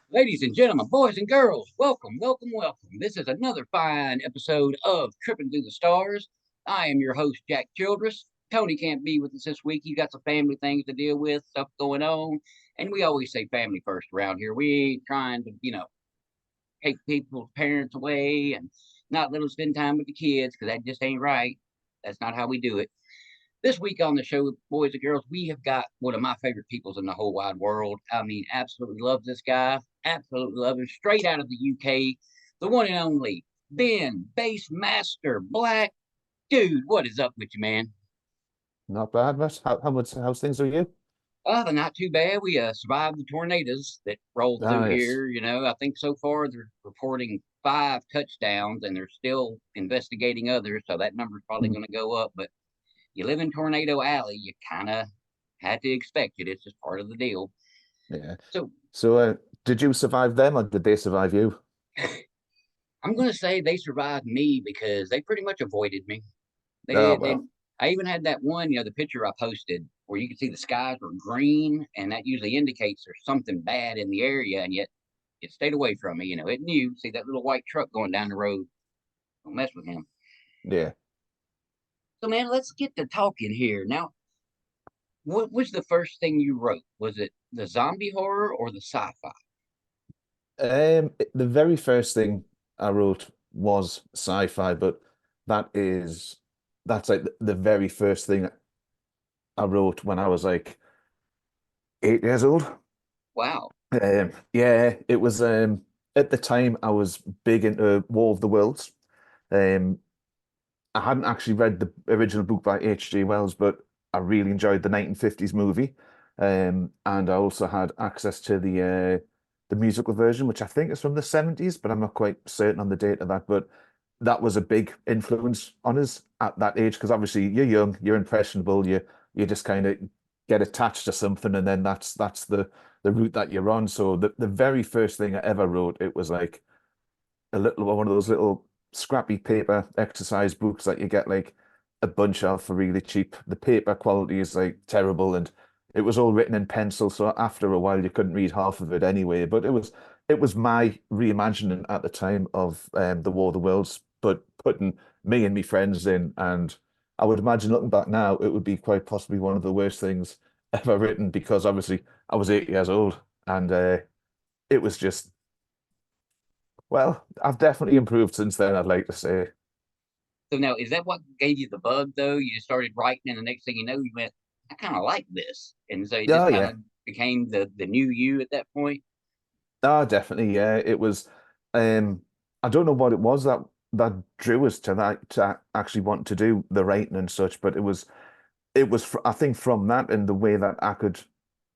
Ladies and gentlemen, boys and girls, welcome, welcome, welcome. This is another fine episode of Tripping Through the Stars. I am your host, Jack Childress. Tony can't be with us this week. He's got some family things to deal with, stuff going on. And we always say family first around here. We ain't trying to, take people's parents away and not let them spend time with the kids because that just ain't right. That's not how we do it. This week on the show, boys and girls, we have got one of my favorite peoples in the whole wide world. I mean, absolutely love this guy. Absolutely love him. Straight out of the UK, the one and only Ben Bassmaster Black. Dude, what is up with you, man? Not bad, Matt. How's things with you? Oh, not too bad. We survived the tornadoes that rolled through Ah, yes. here. I think so far they're reporting 5 touchdowns, and they're still investigating others. So that number's probably Mm. going to go up. But you live in Tornado Alley, you kind of had to expect it. It's just part of the deal. Yeah. So So, did you survive them or did they survive you? I'm going to say they survived me because they pretty much avoided me. They Oh, did. They. well. I even had that one, the picture I posted where you could see the skies were green, and that usually indicates there's something bad in the area, and yet it stayed away from me. It knew. See that little white truck going down the road? Don't mess with him. Yeah. So, man, let's get to talking here now. What was the first thing you wrote? Was it the zombie horror or the sci-fi? The very first thing I wrote was sci-fi, but that is that's like the very first thing I wrote when I was like 8 years old. Wow. Yeah, it was at the time I was big into War of the Worlds. Um, I hadn't actually read the original book by H.G. Wells, but I really enjoyed the 1950s movie. And I also had access to the musical version, which I think is from the 70s, but I'm not quite certain on the date of that. But that was a big influence on us at that age, because obviously you're young, you're impressionable, you just kind of get attached to something, and then that's the route that you're on. So the very first thing I ever wrote, it was like a little one of those little scrappy paper exercise books that you get like a bunch of for really cheap. The paper quality is like terrible, and it was all written in pencil, so after a while you couldn't read half of it anyway. But it was my reimagining at the time of the War of the Worlds, but putting me and my friends in, and I would imagine looking back now, it would be quite possibly one of the worst things ever written because obviously I was 8 years old and it was just well, I've definitely improved since then, I'd like to say. So now, is that what gave you the bug, though? You just started writing, and the next thing you know, you went, "I kind of like this," and so it just Oh kind yeah. of became the new you at that point. Oh, definitely, yeah. It was I don't know what it was that drew us to that to actually want to do the writing and such, but I think from that and the way that I could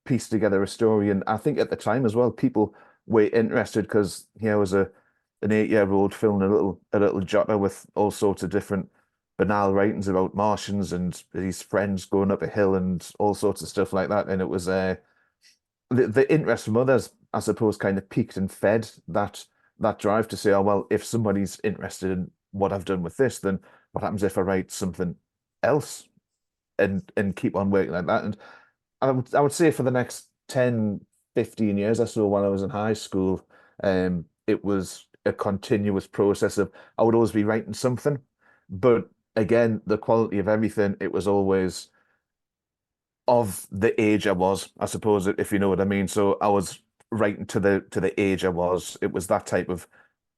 piece together a story, and I think at the time as well, people were interested because here was a an 8 year old filming a little jotter with all sorts of different banal writings about Martians and his friends going up a hill and all sorts of stuff like that. And it was the interest from others, I suppose, kind of piqued and fed that drive to say, oh well, if somebody's interested in what I've done with this, then what happens if I write something else and keep on working like that? And I would say for the next 10, 15 years or so while I was in high school, it was a continuous process of I would always be writing something. But again, the quality of everything, it was always of the age I was, I suppose, if you know what I mean. So I was writing to the age I was. It was that type of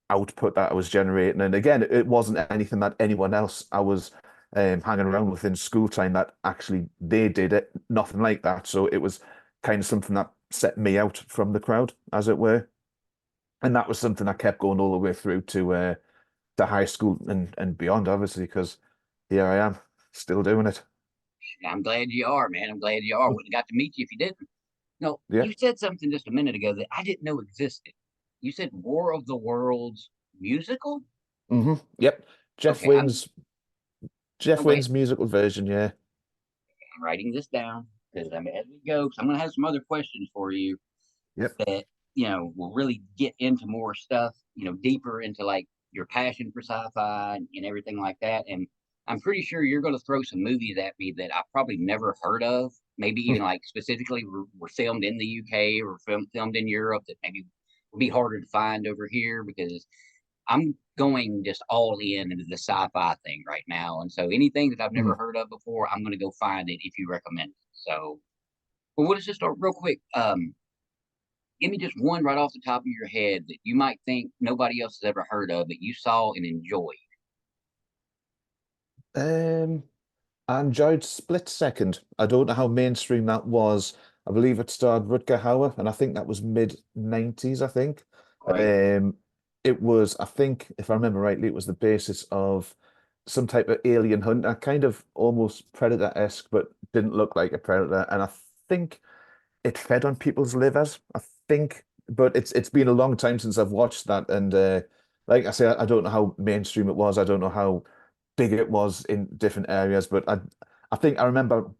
output that I was generating. And again, it wasn't anything that anyone else I was hanging around with in school time that actually they did it. Nothing like that. So it was kind of something that set me out from the crowd, as it were. And that was something I kept going all the way through to high school and beyond, obviously, because here I am, still doing it. I'm glad you are, man. I'm glad you are. Wouldn't have got to meet you if you didn't. No, Yeah. you said something just a minute ago that I didn't know existed. You said War of the Worlds musical. Yep. Jeff Okay, Wayne's Jeff I'm glad Wayne's musical version, yeah. I'm writing this down because I'm as we go. Because I'm going to have some other questions for you Yep. that will really get into more stuff, deeper into like your passion for sci-fi and everything like that. And I'm pretty sure you're going to throw some movies at me that I've probably never heard of. Maybe even like specifically were filmed in the UK or filmed in Europe that maybe will be harder to find over here because I'm going just all in into the sci-fi thing right now. And so anything that I've never Mhm. heard of before, I'm going to go find it if you recommend it. So, well, we'll just start real quick. Give me just one right off the top of your head that you might think nobody else has ever heard of that you saw and enjoyed. Um, I enjoyed Split Second. I don't know how mainstream that was. I believe it starred Rutger Hauer, and I think that was mid 90s, I think. Right. Um, it was, I think, if I remember rightly, it was the basis of some type of alien hunter, kind of almost Predator-esque, but didn't look like a predator. And I think it fed on people's livers, I think. But it's been a long time since I've watched that, and like I say, I don't know how mainstream it was. I don't know how big it was in different areas, but I think I remember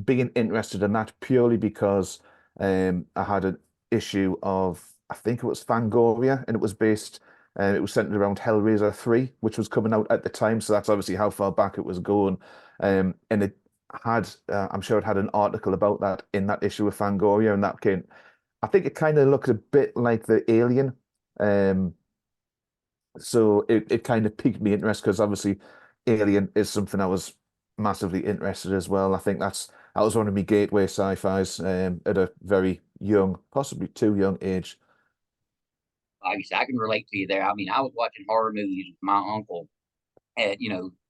being interested in that purely because I had an issue of, I think it was Fangoria, and it was based it was centered around Hellraiser 3, which was coming out at the time. So that's obviously how far back it was going. And it had, I'm sure it had an article about that in that issue of Fangoria, and that came, I think it kind of looked a bit like the Alien. Um, so it kind of piqued me interest because obviously Alien is something I was massively interested as well. I think that was one of my gateway sci-fis at a very young, possibly too young age. Like I said, I can relate to you there. I mean, I was watching horror movies with my uncle at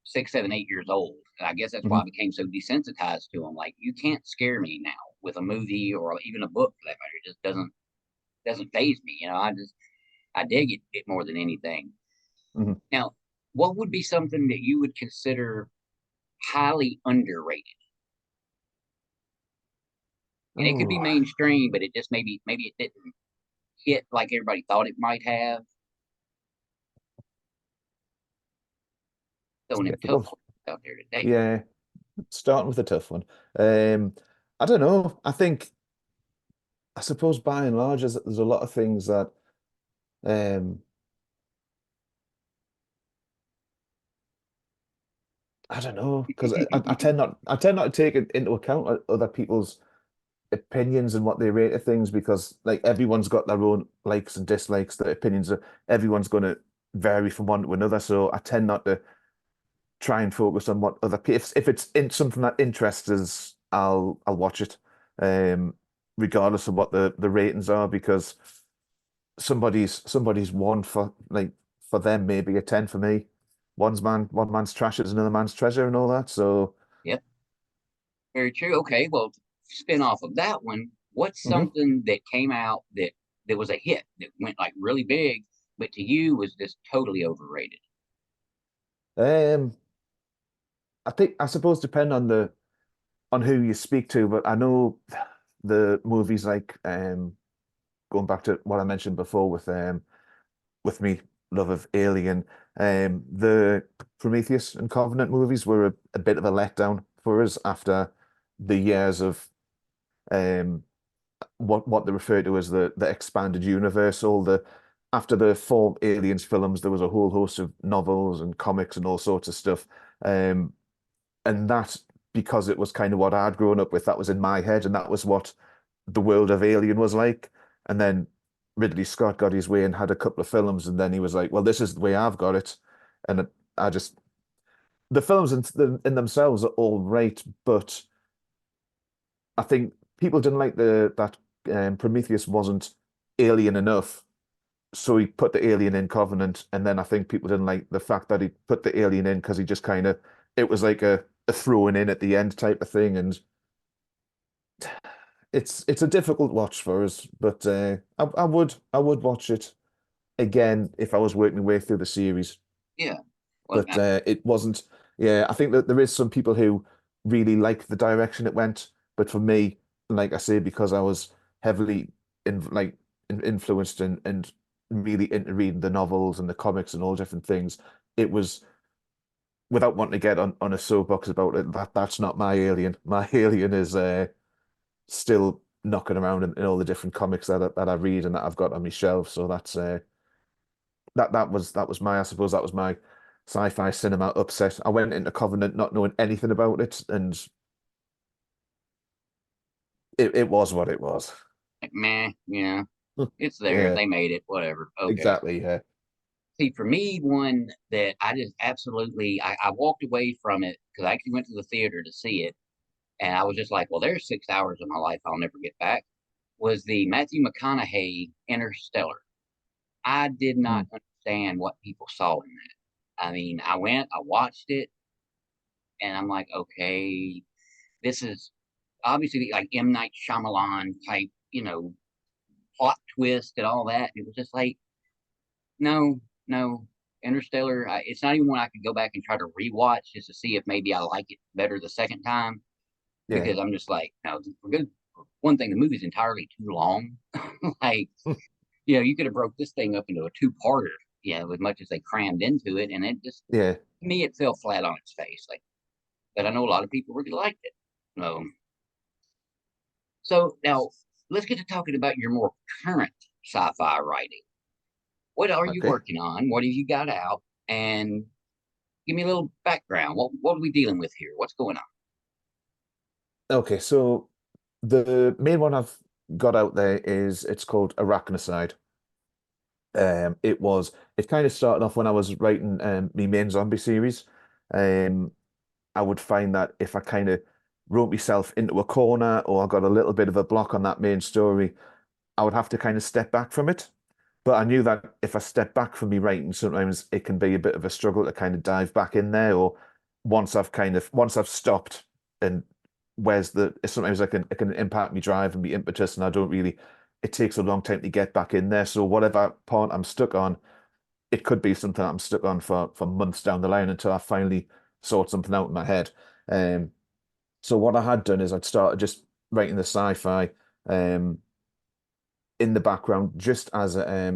6, 7, 8 years old. And I guess that's why I Mhm. became so desensitized to them. Like you can't scare me now with a movie or even a book for that matter. It just doesn't phase me. I dig it more than anything. Mhm. Now, what would be something that you would consider highly underrated? And it could be Oh, mainstream, but it just maybe it didn't hit like everybody thought it might have. Throwing them tough difficult. questions out there today. Yeah, starting with a tough one. Um, I don't know. I suppose by and large, there's a lot of things that um, I don't know because I tend not to take it into account other people's opinions and what they rate of things because like everyone's got their own likes and dislikes. Their opinions are everyone's going to vary from one to another. So I tend not to try and focus on what other people. If it's in something that interests us, I'll watch it, regardless of what the ratings are because somebody's one for like for them maybe a 10 for me. One man's trash is another man's treasure and all that. So. Yep, very true. Okay, well, to spin off of that one. What's Mhm. something that came out that was a hit that went like really big, but to you was just totally overrated? Um, I suppose depend on the on who you speak to, but I know the movies like going back to what I mentioned before with me love of Alien, the Prometheus and Covenant movies were a bit of a letdown for us after the years of um what they refer to as the expanded universe, all the after the four Aliens films, there was a whole host of novels and comics and all sorts of stuff. Um, and that because it was kind of what I'd grown up with, that was in my head, and that was what the world of Alien was like. And then Ridley Scott got his way and had a couple of films, and then he was like, "Well, this is the way I've got it." And I just the films in themselves are all right, but I think people didn't like the that Prometheus wasn't alien enough, so he put the alien in Covenant, and then I think people didn't like the fact that he put the alien in because he just kind of it was like a throwing in at the end type of thing, and it's a difficult watch for us, but I would watch it again if I was working my way through the series, Yeah. Well, but it wasn't. Yeah, I think that there is some people who really like the direction it went, but for me, like I say, because I was heavily influenced and really into reading the novels and the comics and all different things, it was without wanting to get on a soapbox about it. That's not my Alien. My Alien is still knocking around in all the different comics that I read and that I've got on my shelf. So that's that was my I suppose that was my sci-fi cinema upset. I went into Covenant not knowing anything about it, and it was what it was. like meh, yeah. It's there. Yeah, They made it. Whatever. Okay. exactly. Yeah. See, for me, one that I just absolutely, I walked away from it because I actually went to the theater to see it, and I was just like, well, there's 6 hours of my life I'll never get back. Was the Matthew McConaughey Interstellar. I did Mm. not understand what people saw in that. I mean, I went, I watched it, and I'm like, okay, this is obviously like M. Night Shyamalan type, plot twist and all that. It was just like, no, no. Interstellar, it's not even one I could go back and try to rewatch just to see if maybe I like it better the second time Yeah. because I'm just like, no, for good. One thing, the movie's entirely too long. Like, you could have broke this thing up into a two-parter, as much as they crammed into it, and it just, Yeah. to me, it fell flat on its face. Like, but I know a lot of people really liked it. So now let's get to talking about your more current sci-fi writing. What are you Okay. working on? What have you got out? And give me a little background. What are we dealing with here? What's going on? Okay. So the main one I've got out there is it's called Arachnocide. It kind of started off when I was writing my main zombie series. Um, I would find that if I kind of wrote myself into a corner or I got a little bit of a block on that main story, I would have to kind of step back from it. But I knew that if I step back from me writing, sometimes it can be a bit of a struggle to kind of dive back in there. Or once I've stopped and where's the sometimes it can impact me drive and be impetus, and I don't really. It takes a long time to get back in there. So whatever part I'm stuck on, it could be something I'm stuck on for months down the line until I finally sort something out in my head. Um, so what I had done is I'd started just writing the sci-fi um in the background just as a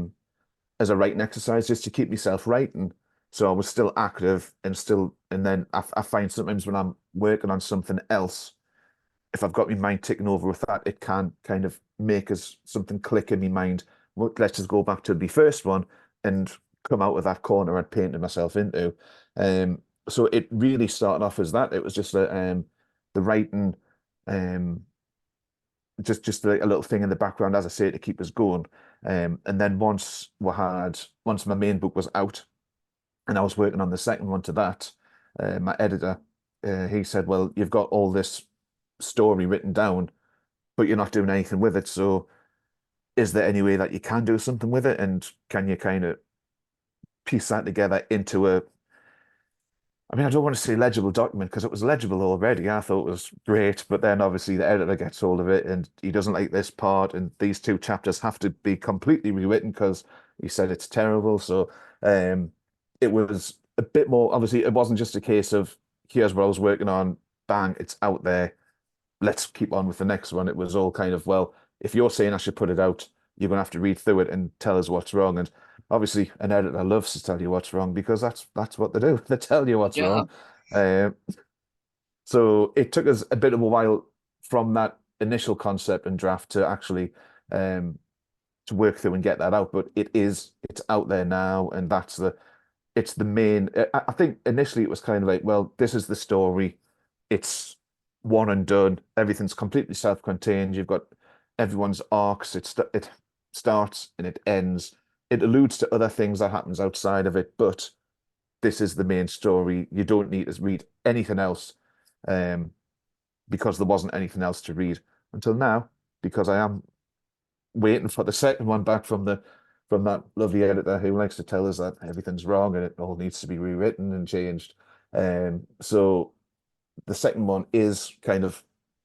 writing exercise, just to keep myself writing. So I was still active and still, and then I find sometimes when I'm working on something else, if I've got my mind ticking over with that, it can kind of make us something click in my mind. Well, let's just go back to the first one and come out of that corner I'd painted myself into. So it really started off as that. It was just the writing, um, just like a little thing in the background, as I say, to keep us going. And then once my main book was out, and I was working on the second one to that, my editor, he said, "Well, you've got all this story written down, but you're not doing anything with it. So, is there any way that you can do something with it? And can you kind of piece that together into a I mean, I don't want to say legible document because it was legible already. I thought it was great, but then obviously the editor gets hold of it and he doesn't like this part, and these two chapters have to be completely rewritten because he said it's terrible. So um, it was a bit more. Obviously, it wasn't just a case of here's what I was working on, bang, it's out there. Let's keep on with the next one. It was all kind of, well, if you're saying I should put it out, you're going to have to read through it and tell us what's wrong. And obviously, an editor loves to tell you what's wrong because that's what they do. They tell you Good what's wrong. job. Um, so it took us a bit of a while from that initial concept and draft to actually um, to work through and get that out. But it's out there now, and it's the main. I think initially it was kind of like, well, this is the story. It's one and done. Everything's completely self-contained. You've got everyone's arcs. It starts and it ends. It alludes to other things that happens outside of it, but this is the main story. You don't need to read anything else, um, because there wasn't anything else to read until now. Because I am waiting for the second one back from that lovely editor who likes to tell us that everything's wrong and it all needs to be rewritten and changed. So the second one is kind of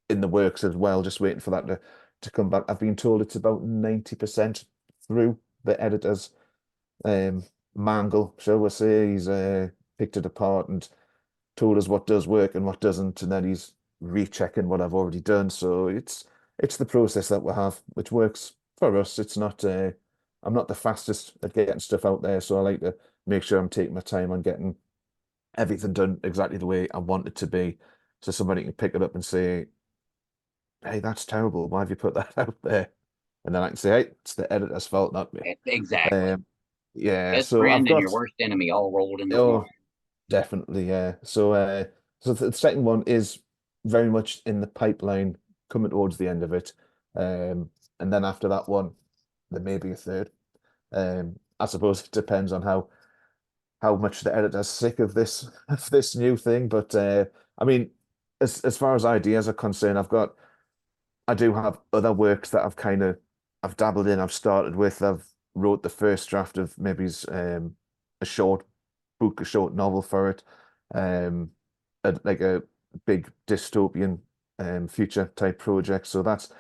in the works as well, just waiting for that to come back. I've been told it's about 90% through the editor's um mangle, shall we say. He's picked it apart and told us what does work and what doesn't, and then he's rechecking what I've already done. So it's the process that we have, which works for us. It's not I'm not the fastest at getting stuff out there, so I like to make sure I'm taking my time on getting everything done exactly the way I want it to be. So somebody can pick it up and say, "Hey, that's terrible. Why have you put that out there?" And then I can say, "Hey, it's the editor's fault, not me." Exactly. Um, yeah, Best so I've friend and your got worst enemy all rolled into one. oh, definitely, yeah. So the second one is very much in the pipeline, coming towards the end of it. And then after that one, there may be a third. I suppose it depends on how much the editor's sick of this of this new thing. But I mean, as far as ideas are concerned, I do have other works that I've dabbled in, I've started with. I've wrote the first draft of maybe a short book, a short novel for it, like a big dystopian future type project. So that's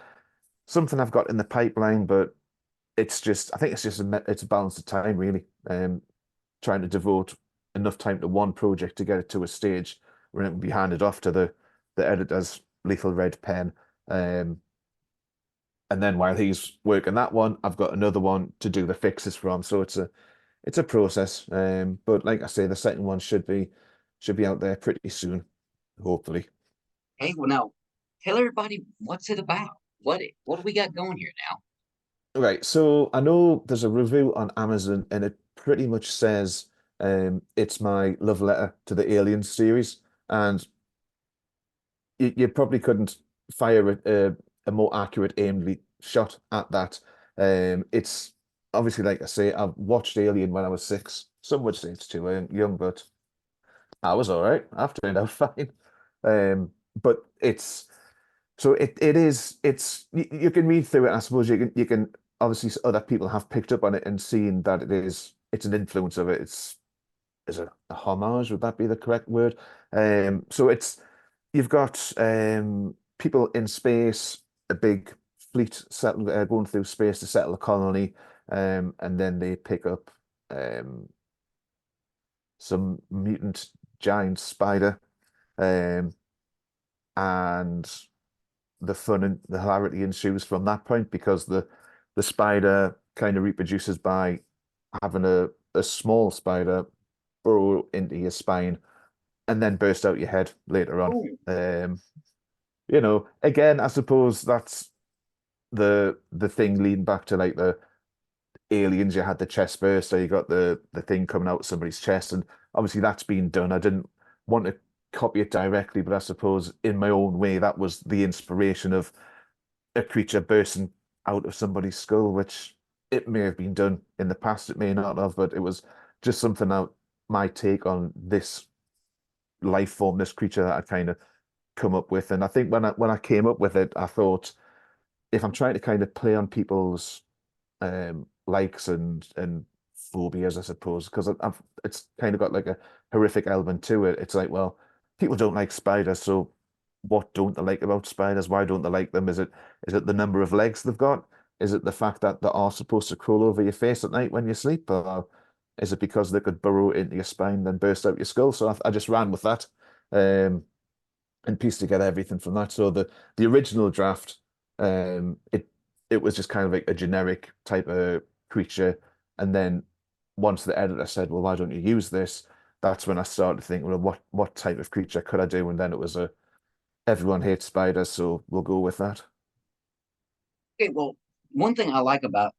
something I've got in the pipeline, but I think it's just it's a balance of time really. Trying to devote enough time to one project to get it to a stage where it can be handed off to the editor's lethal red pen. And then while he's working that one, I've got another one to do the fixes from. So it's a process. But like I say, the second one should be out there pretty soon, hopefully. Hey, well, now tell everybody what's it about. What do we got going here now? Right. So I know there's a review on Amazon, and it pretty much says it's my love letter to the Alien series, and you probably couldn't fire a more accurate aimed shot at that. It's obviously, like I say, I've watched Alien when I was 6. Some would say it's too young, but I was all right. I've turned out fine. But it is you can read through it. I suppose you can obviously other people have picked up on it and seen that it's an influence of it. Is it a homage? Would that be the correct word? So you've got people in space, a big fleet going through space to settle a colony, and then they pick up some mutant giant spider, um, and the fun and the hilarity ensues from that point because the spider kind of reproduces by having a small spider burrow into your spine and then burst out your head later on. Oh, Again, I suppose that's the thing leading back to like the aliens. You had the chest burst, so you got the thing coming out of somebody's chest, and obviously that's been done. I didn't want to copy it directly, but I suppose in my own way, that was the inspiration of a creature bursting out of somebody's skull, which it may have been done in the past, it may not have, but it was just something out my take on this life form, this creature that I kind of come up with. And I think when I came up with it, I thought if I'm trying to kind of play on people's likes and phobias, I suppose, because it's kind of got like a horrific element to it. It's like, well, people don't like spiders, so what don't they like about spiders? Why don't they like them? Is it the number of legs they've got? Is it the fact that they are supposed to crawl over your face at night when you sleep? Or is it because they could burrow into your spine, then burst out your skull? So I just ran with that, and pieced together everything from that. So the original draft, it was just kind of like a generic type of creature. And then once the editor said, well, why don't you use this? That's when I started thinking, well, what type of creature could I do? And then it was everyone hates spiders, so we'll go with that. okay. Well, one thing I like about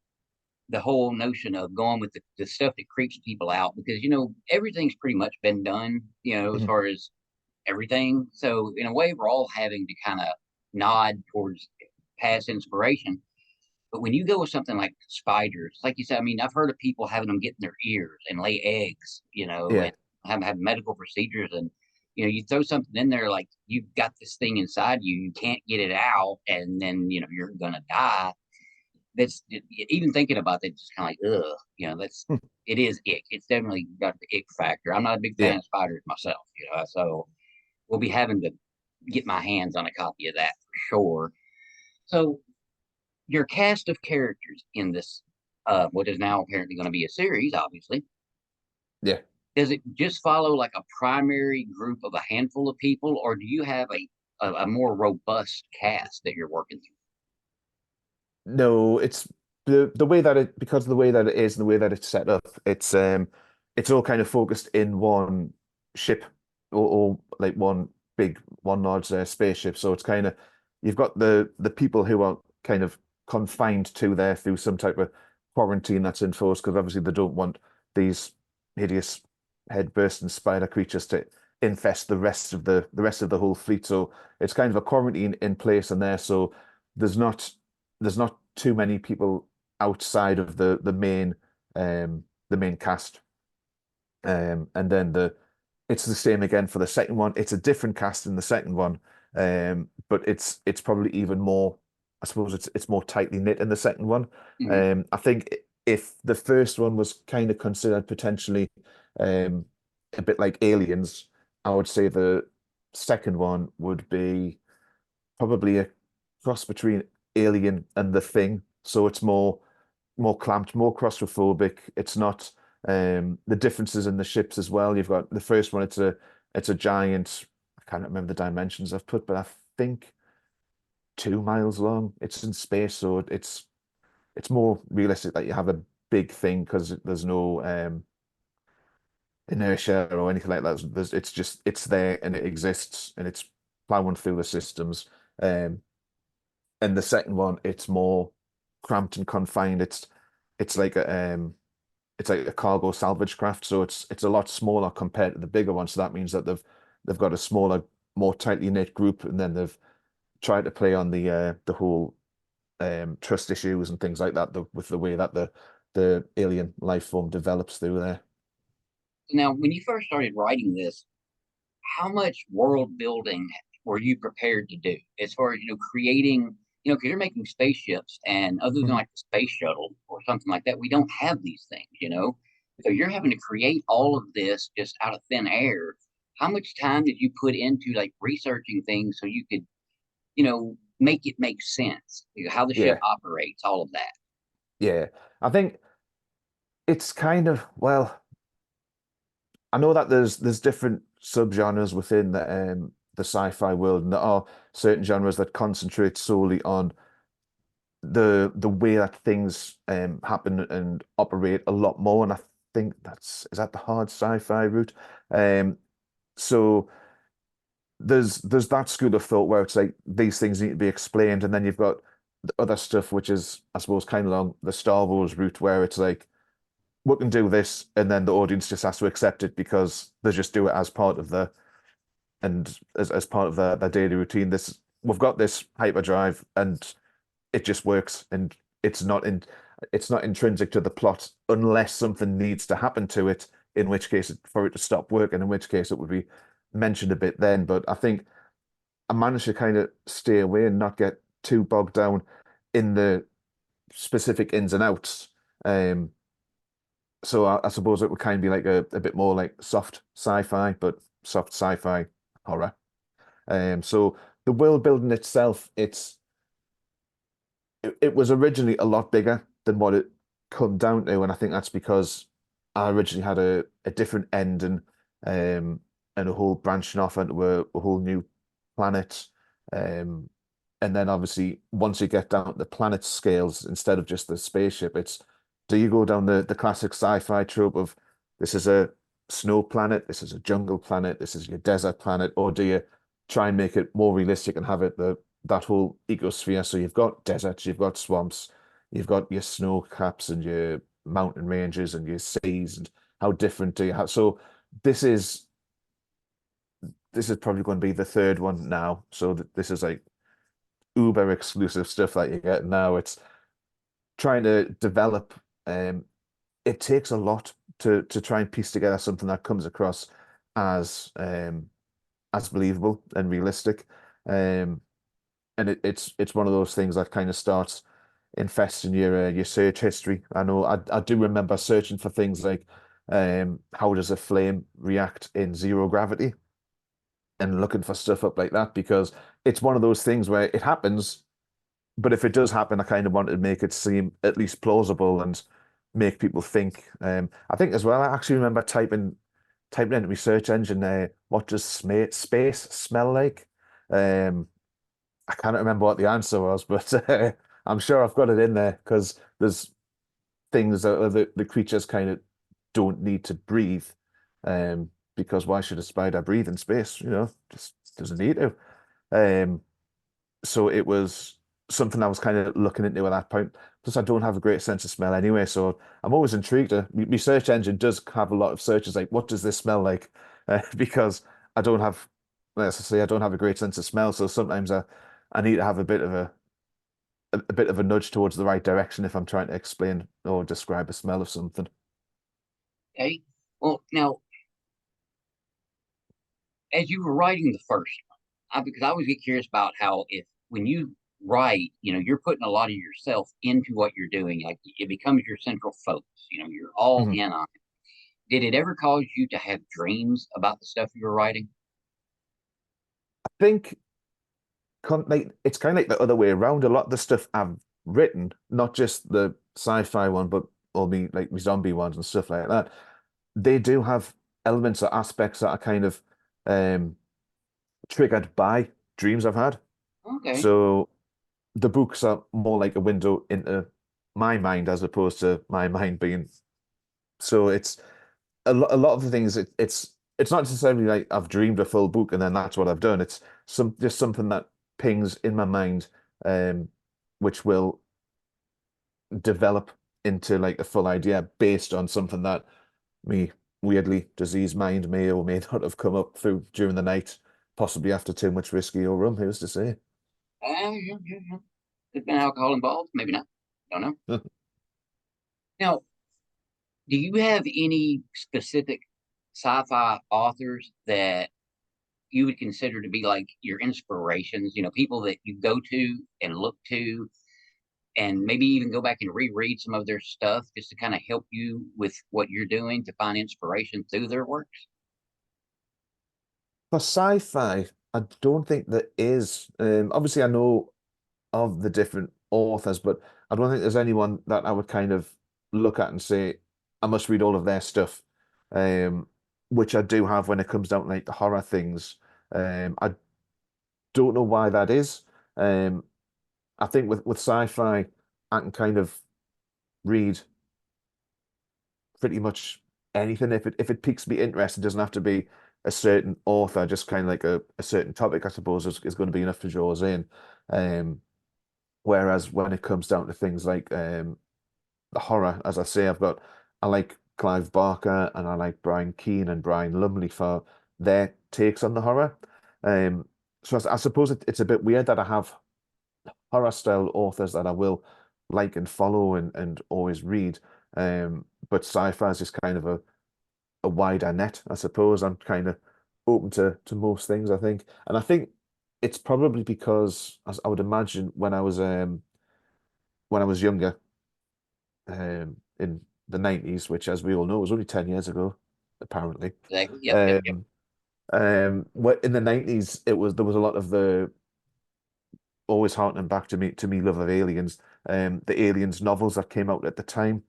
the whole notion of going with the stuff that creeps people out because everything's pretty much been done, as Mhm. far as everything. So in a way, we're all having to kind of nod towards past inspiration. But when you go with something like spiders, like you said, I mean, I've heard of people having them get in their ears and lay eggs, Yeah. and have medical procedures. And, you throw something in there like you've got this thing inside you, you can't get it out, and then, you're going to die. That's even thinking about that, just kind of like, ugh, it is ick. It's definitely got the ick factor. I'm not a big fan Yeah. of spiders myself, so we'll be having to get my hands on a copy of that for sure. So your cast of characters in this, what is now apparently going to be a series, obviously, Yeah. does it just follow like a primary group of a handful of people, or do you have a more robust cast that you're working through? No, it's the way that it because of the way that it is and the way that it's set up, it's all kind of focused in one ship or like one large spaceship. So it's kind of you've got the people who are kind of confined to there through some type of quarantine that's enforced because obviously they don't want these hideous head bursting spider creatures to infest the rest of the whole fleet. So it's kind of a quarantine in place and there. So there's not there's not too many people outside of the main cast. And then it's the same again for the second one. It's a different cast in the second one, but it's probably even more. I suppose it's more tightly knit in the second one. Mhm. I think if the first one was kind of considered potentially um, a bit like Aliens, I would say the second one would be probably a cross between Alien and The Thing. So it's more clamped, more claustrophobic. It's not the differences in the ships as well. You've got the first one, it's a giant, I can't remember the dimensions I've put, but I think 2 miles long. It's in space, so it's more realistic that you have a big thing because there's no inertia or anything like that. It's just it's there and it exists and it's plowing through the systems. Um, and the second one, it's more cramped and confined. It's like it's like a cargo salvage craft, so it's a lot smaller compared to the bigger one. So that means that they've got a smaller, more tightly knit group, and then they've tried to play on the whole trust issues and things like that with the way that the alien life form develops through there. Now, when you first started writing this, how much world building were you prepared to do as far as, creating, because you're making spaceships, and other than Mhm. like the space shuttle or something like that, we don't have these things. So you're having to create all of this just out of thin air. How much time did you put into like researching things so you could, make it make sense, how the ship Yeah, operates, all of that? yeah. I think it's kind of well, I know that there's different subgenres within the sci-fi world, and there are certain genres that concentrate solely on the way that things happen and operate a lot more. And I think is that the hard sci-fi route. So there's that school of thought where it's like these things need to be explained, and then you've got the other stuff which is, I suppose, kind of along the Star Wars route where it's like we can do this, and then the audience just has to accept it because they just do it as part of as part of their daily routine. This we've got this hyperdrive and it just works, and it's not intrinsic to the plot unless something needs to happen to it, in which case for it to stop working, in which case it would be mentioned a bit then. But I think I managed to kind of stay away and not get too bogged down in the specific ins and outs. Um, so I suppose it would kind of be like a bit more like soft sci-fi, but soft sci-fi horror. So the world building itself, it was originally a lot bigger than what it come down to, and I think that's because I originally had a different ending, and a whole branching off into a whole new planet. Um, and then obviously once you get down to the planet scales, instead of just the spaceship, it's do you go down the classic sci-fi trope of this is a snow planet, this is a jungle planet, this is your desert planet, or do you try and make it more realistic and have it that whole ecosphere? So you've got deserts, you've got swamps, you've got your snow caps and your mountain ranges and your seas, and how different do you have? So this is this is probably going to be the third one now. So this is like uber exclusive stuff that you get now. It's trying to develop. It takes a lot to try and piece together something that comes across as believable and realistic. Um, and it's one of those things that kind of starts infesting your search history. I know I do remember searching for things like how does a flame react in zero gravity, and looking for stuff up like that because it's one of those things where it happens, but if it does happen, I kind of want to make it seem at least plausible and make people think. I think as well, I actually remember typing into my search engine, what does space smell like? Um, I can't remember what the answer was, but I'm sure I've got it in there because there's things that the creatures kind of don't need to breathe. Because why should a spider breathe in space? Just doesn't need to. Um, so it was something I was kind of looking into at that point. Plus, I don't have a great sense of smell anyway, so I'm always intrigued. My search engine does have a lot of searches like, what does this smell like? Because I don't have, as I say, I don't have a great sense of smell, so sometimes I need to have a bit of a bit of a nudge towards the right direction if I'm trying to explain or describe a smell of something. Okay. Well, now, as you were writing the first one, because I always get curious about how if when you write, you're putting a lot of yourself into what you're doing, like it becomes your central focus. You're all Mhm. in on it. Did it ever cause you to have dreams about the stuff you were writing? I think like it's kind of like the other way around. A lot of the stuff I've written, not just the sci-fi one, but all me like me zombie ones and stuff like that, they do have elements or aspects that are kind of um triggered by dreams I've had. Okay. So the books are more like a window into my mind as opposed to my mind being. So it's a lot of the things. It's not necessarily like I've dreamed a full book and then that's what I've done. It's just something that pings in my mind, um, which will develop into like a full idea based on something that me weirdly diseased mind may or may not have come up through during the night, possibly after too much whiskey or rum. Who's to say? Yeah, yeah, yeah. There's been alcohol involved? Maybe not. Don't know. Now, do you have any specific sci-fi authors that you would consider to be like your inspirations? People that you go to and look to, and maybe even go back and reread some of their stuff just to kind of help you with what you're doing to find inspiration through their works. For sci-fi, I don't think there is. Obviously, I know of the different authors, but I don't think there's anyone that I would kind of look at and say, I must read all of their stuff. Um, which I do have when it comes down to like the horror things. I don't know why that is. Um, I think with sci-fi, I can kind of read pretty much anything if it piques me interest. It doesn't have to be a certain author, just kind of like a certain topic, I suppose, is going to be enough to draw us in. Um, whereas when it comes down to things like the horror, as I say, I like Clive Barker and I like Brian Keane and Brian Lumley for their takes on the horror. So I suppose it's a bit weird that I have horror style authors that I will like and follow and always read. But sci-fi is just kind of a wider net, I suppose. I'm kind of open to most things, I think. And I think it's probably because, as I would imagine, when I was younger, in the 90s, which as we all know was only 10 years ago, apparently. Exactly. Yep. Yep. Yep. Um, what in the 90s there was a lot of the always harkening back to me love of aliens. The aliens novels that came out at the time,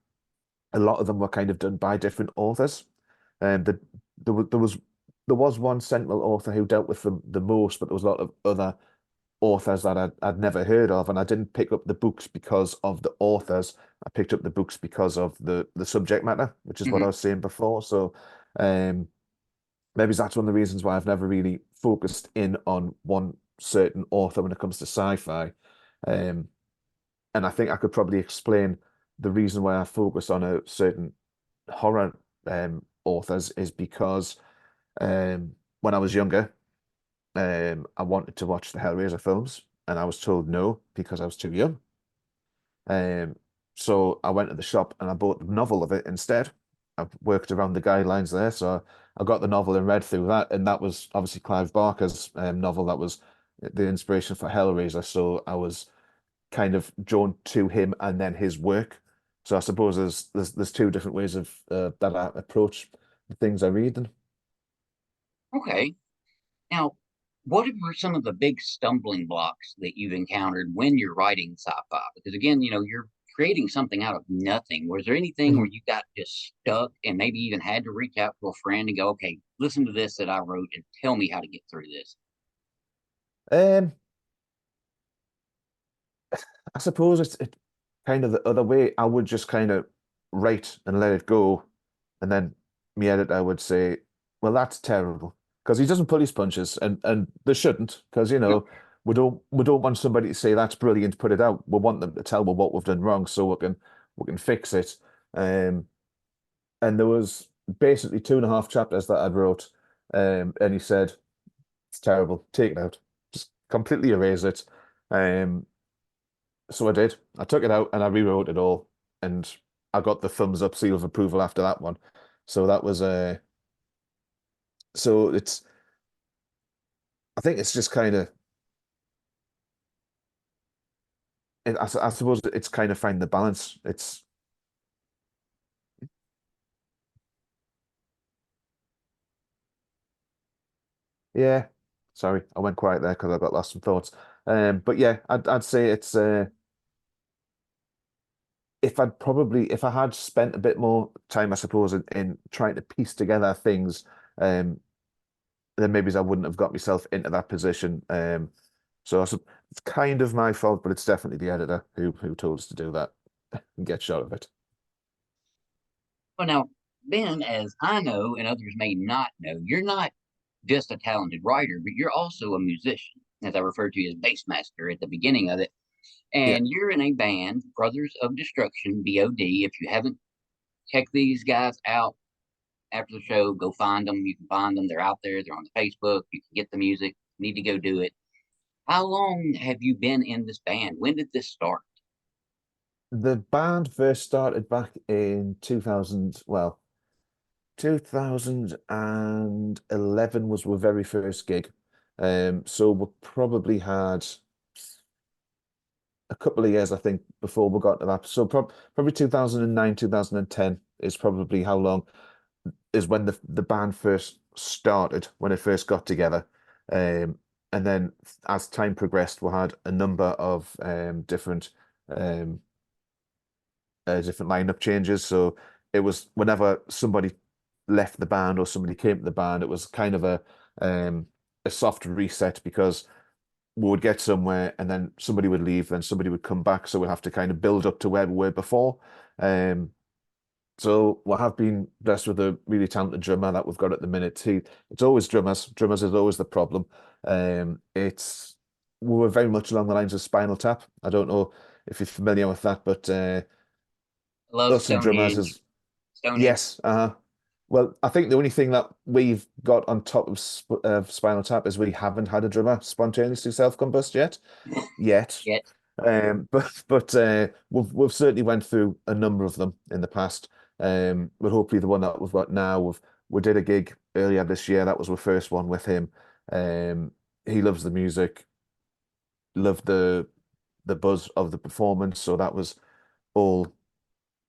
a lot of them were kind of done by different authors. And there was one sentinel author who dealt with them the most, but there was a lot of other authors that I'd never heard of, and I didn't pick up the books because of the authors. I picked up the books because of the subject matter, which is what Mhm. I was saying before. So um, maybe that's one of the reasons why I've never really focused in on one certain author when it comes to sci-fi. Um, and I think I could probably explain the reason why I focus on a certain horror authors is because when I was younger, I wanted to watch the Hellraiser films, and I was told no because I was too young. Um, so I went to the shop and I bought the novel of it instead. I worked around the guidelines there, so I got the novel and read through that, and that was obviously Clive Barker's novel that was the inspiration for Hellraiser. So I was kind of drawn to him and then his work. So I suppose there's two different ways of that I approach the things I read. And Okay. Now, what were some of the big stumbling blocks that you've encountered when you're writing sci-fi? Because again, you're creating something out of nothing. Was there anything where Mhm. you got just stuck and maybe even had to reach out to a friend and go, okay, listen to this that I wrote and tell me how to get through this? um, I suppose it's kind of the other way. I would just kind of write and let it go, and then me editor would say, "Well, that's terrible," because he doesn't pull his punches, and they shouldn't, because No. we don't want somebody to say that's brilliant, put it out. We want them to tell me what we've done wrong so we can fix it. Um, and there was basically 2.5 chapters that I'd wrote, and he said it's terrible, take it out, just completely erase it. Um, So I did. I took it out and I rewrote it all, and I got the thumbs up seal of approval after that one. So that was so it's I think it's just kind of I suppose it's kind of finding the balance. It's yeah. Sorry, I went quiet there because I got lost in thoughts. But yeah, I'd say it's if I had spent a bit more time, I suppose, in trying to piece together things, um, then maybe I wouldn't have got myself into that position. So it's kind of my fault, but it's definitely the editor who told us to do that and get shot of it. Well, now, Ben, as I know, and others may not know, you're not just a talented writer, but you're also a musician, as I referred to you as bass master at the beginning of it. Yeah, And you're in a band, Brothers of Destruction, BOD. If you haven't checked these guys out after the show, go find them. You can find them. They're out there. They're on the Facebook. You can get the music. You need to go do it. How long have you been in this band? When did this start? the band first started back in 2000. Well, 2011 was our very first gig. So we probably had a couple of years, I think, before we got to that. So probably 2009, 2010 is probably how long is when the band first started, when it first got together. And then as time progressed, we had a number of um, different lineup changes. So it was whenever somebody left the band or somebody came to the band, it was kind of a soft reset because we would get somewhere and then somebody would leave, then somebody would come back. So we'd have to kind of build up to where we were before. Um, so we have been blessed with a really talented drummer that we've got at the minute. It's always drummers. Drummers is always the problem. It's we were very much along the lines of Spinal Tap. I don't know if you're familiar with that, but I love us and drummers Stonehenge. is Stonehenge. yes. Well, I think the only thing that we've got on top of Spinal Tap is we haven't had a drummer spontaneously self-combust yet. Yet. But we've certainly went through a number of them in the past. But hopefully the one that we've got now, we did a gig earlier this year. That was our first one with him. Um, he loves the music, loved the buzz of the performance, so that was all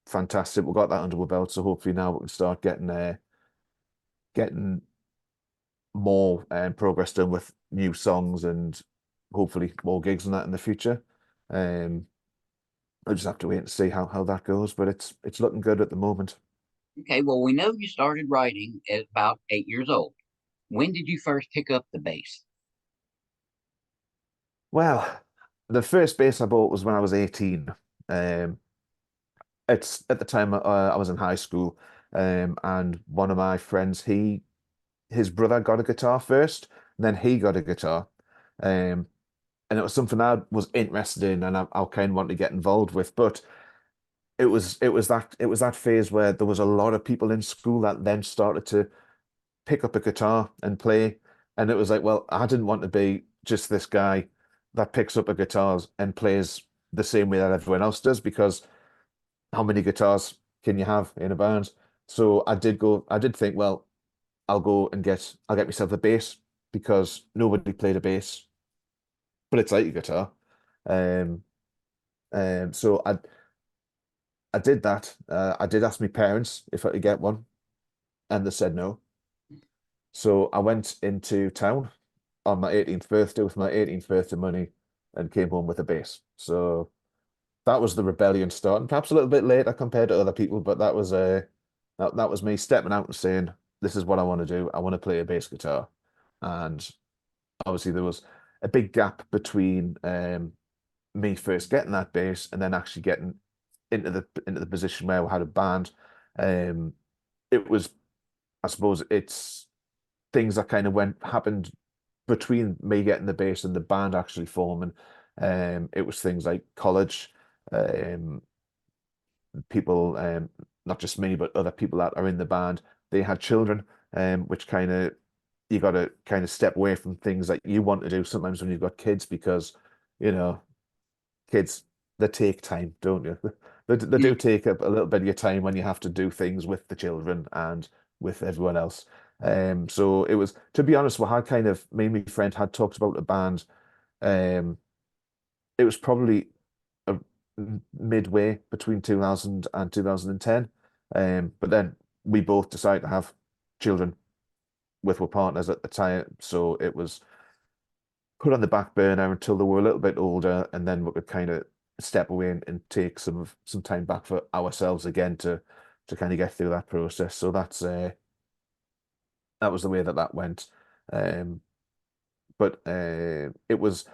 fantastic. We got that under our belt, so hopefully now we can start getting more progress done with new songs and hopefully more gigs and that in the future. Um, I just have to wait and see how that goes, but it's looking good at the moment. Okay, well, we know you started writing at about 8 years old. When did you first pick up the bass? Well, the first bass I bought was when I was 18. Um, it's at the time I was in high school, and one of my friends, his brother got a guitar first, and then he got a guitar, um, and it was something I was interested in, and I kind of wanted to get involved with, but it was that phase where there was a lot of people in school that then started to pick up a guitar and play. And it was like, well, I didn't want to be just this guy that picks up a guitar and plays the same way that everyone else does, because how many guitars can you have in a band? So I did think, well, I'll get myself a bass because nobody played a bass, but it's like a guitar. Um, so I did that. I did ask my parents if I could get one, and they said no. So I went into town on my 18th birthday with my 18th birthday money and came home with a bass. So that was the rebellion starting, perhaps a little bit later compared to other people, but that was me stepping out and saying, this is what I want to do. I want to play a bass guitar. And obviously there was a big gap between me first getting that bass and then actually getting into the position where I had a band. Um, it was, I suppose, it's things that kind of went happened between me getting the bass and the band actually forming. It was things like college, um, people, not just me, but other people that are in the band. They had children, which kind of you got to kind of step away from things that you want to do sometimes when you've got kids because, you know, kids they take time, don't you? They Yeah. do take up a little bit of your time when you have to do things with the children and with everyone else. So it was, to be honest, we had kind of, me and my friend had talked about a band. Um, it was probably a, midway between 2000 and 2010. But then we both decided to have children with our partners at the time. So it was put on the back burner until they were a little bit older, and then we could kind of step away and take some time back for ourselves again to kind of get through that process. So that was the way that that went. Um, but it was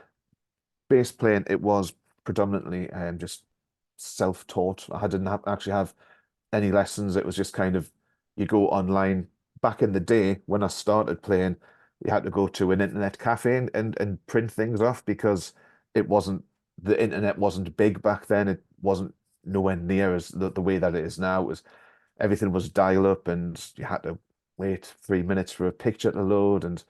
bass playing. It was predominantly just self-taught. I didn't actually have any lessons. It was just kind of you go online. Back in the day when I started playing, you had to go to an internet cafe and print things off because it wasn't the internet wasn't big back then. It wasn't nowhere near as the way that it is now. It was everything was dial up and you had to wait 3 minutes for a picture to load. And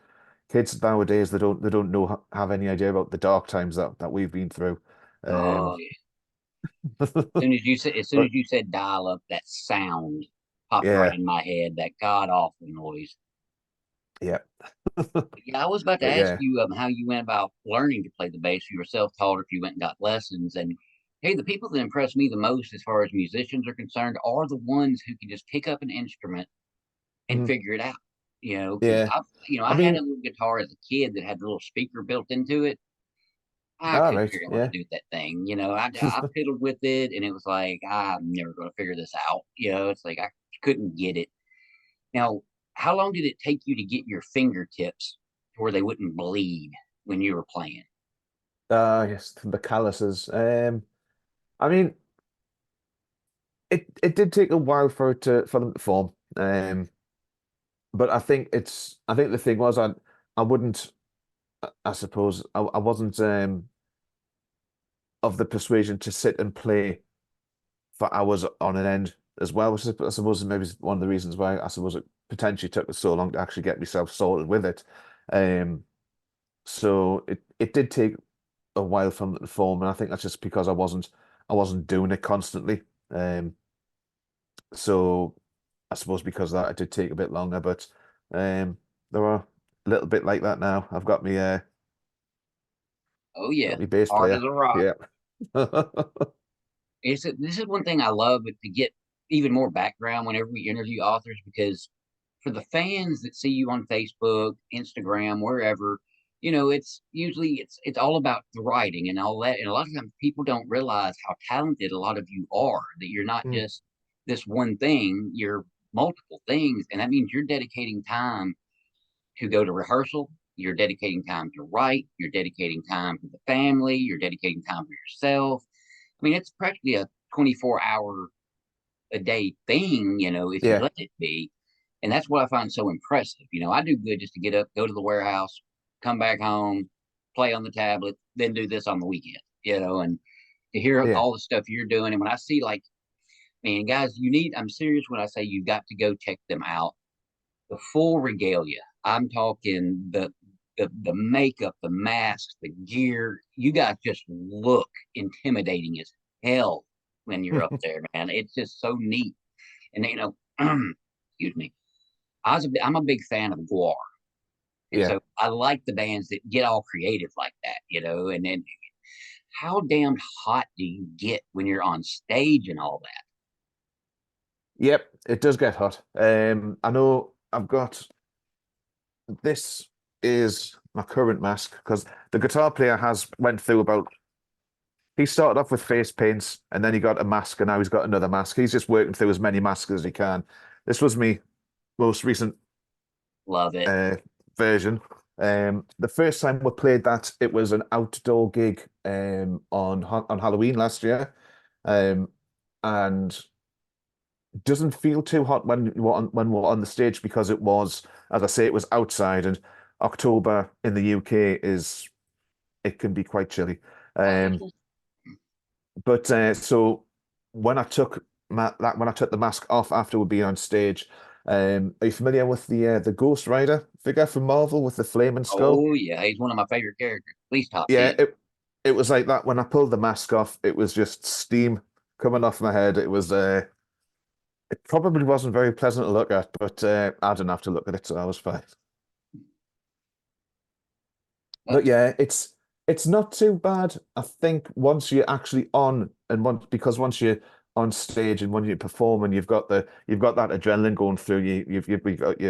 kids nowadays they don't know have any idea about the dark times that we've been through. Um, Oh, yeah. As soon as but you said dial up, that sound popped right yeah, in my head. That god awful noise. yeah, Yeah, I was about to but ask yeah. you how you went about learning to play the bass. You were self-taught, or if you went and got lessons. And hey, the people that impress me the most, as far as musicians are concerned, are the ones who can just pick up an instrument and Mhm. figure it out. Because Yeah. I I had a mean, little guitar as a kid that had a little speaker built into it. I all couldn't right. figure out what to Yeah. do with that thing. I fiddled with it, and it was like I'm never going to figure this out. It's like I couldn't get it. Now, how long did it take you to get your fingertips to where they wouldn't bleed when you were playing? Yes, the calluses. I mean, it did take a while for them to form. But I think the thing was I wouldn't I suppose I wasn't of the persuasion to sit and play for hours on an end as well, which I suppose maybe is one of the reasons why I suppose it potentially took me so long to actually get myself sorted with it. Um, so it did take a while from the form, and I think that's just because I wasn't doing it constantly. So I suppose because of that it did take a bit longer, but there are a little bit like that now. I've Oh yeah, got me bass hard as player. a rock. Yeah. This is one thing I love to get even more background whenever we interview authors, because for the fans that see you on Facebook, Instagram, wherever, it's all about the writing and all that. And a lot of times people don't realize how talented a lot of you are, that you're not Mm, just this one thing, you're multiple things. And that means you're dedicating time to go to rehearsal, you're dedicating time to write, you're dedicating time to the family, you're dedicating time for yourself. I mean, it's practically a 24-hour a day thing, if you yeah. let it be. And that's what I find so impressive. I do good just to get up, go to the warehouse, come back home, play on the tablet, then do this on the weekend, and to hear Yeah. all the stuff you're doing. And when I see, like, man, guys, I'm serious when I say you got to go check them out. The full regalia. I'm talking the makeup, the masks, the gear. You guys just look intimidating as hell when you're up there, man. It's just so neat. And excuse me. I'm a big fan of Guar, and Yeah. so I like the bands that get all creative like that. And then how damn hot do you get when you're on stage and all that? Yep, it does get hot. I know I've got this is my current mask because the guitar player has went through about he started off with face paints and then he got a mask and now he's got another mask. He's just working through as many masks as he can. This was me most recent Love it. uh version. The first time we played that, it was an outdoor gig on Halloween last year. Um and doesn't feel too hot when we're on the stage because it was, as I say, it was outside, and October in the UK is it can be quite chilly. Um, but so when I took when I took the mask off after we'd been on stage, are you familiar with the Ghost Rider figure from Marvel with the flaming skull? Oh yeah, he's one of my favorite characters. At least top Yeah, 10. it was like that when I pulled the mask off. It was just steam coming off my head. It probably wasn't very pleasant to look at, but I didn't have to look at it, so I was fine. But That's yeah, it's not too bad. I think once you're actually on and once you're on stage and when you perform and you've got that adrenaline going through you, you've got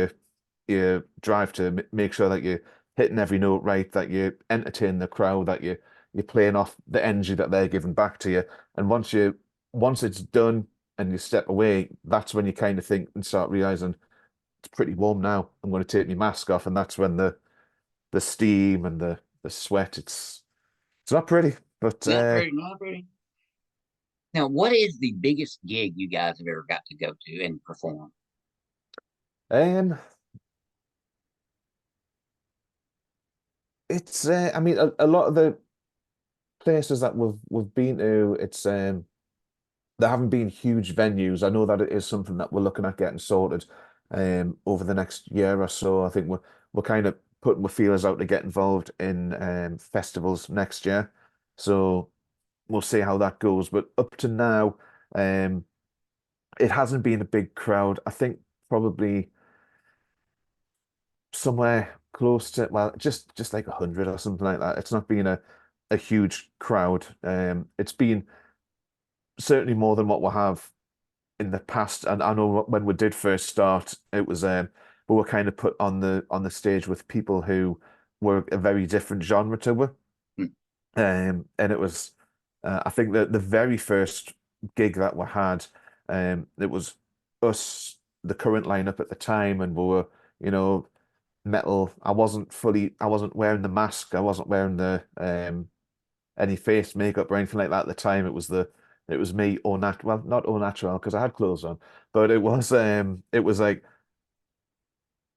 your drive to make sure that you're hitting every note right, that you entertain the crowd, that you're playing off the energy that they're giving back to you. And once it's done and you step away, that's when you kind of think and start realizing it's pretty warm now. I'm going to take my mask off, and that's when the steam and the sweat. It's not pretty, but not pretty, not pretty. Now, what is the biggest gig you guys have ever got to go to and perform? um, it's I mean a lot of the places that we've been to, it's there haven't been huge venues. I know that it is something that we're looking at getting sorted over the next year or so. I think we're kind of putting the feelers out to get involved in festivals next year. So we'll see how that goes. But up to now, um, it hasn't been a big crowd. I think probably somewhere close to, well, just like 100 or something like that. It's not been a huge crowd. It's been certainly more than what we have in the past. And I know when we did first start, it was we were kind of put on the stage with people who were a very different genre to us. Hmm. And it was I think that the very first gig that we had, it was us, the current lineup at the time, and we were, you know, metal. I wasn't wearing the mask. I wasn't wearing the any face makeup or anything like that at the time. It was me au nat well, not au natural because I had clothes on, but it was like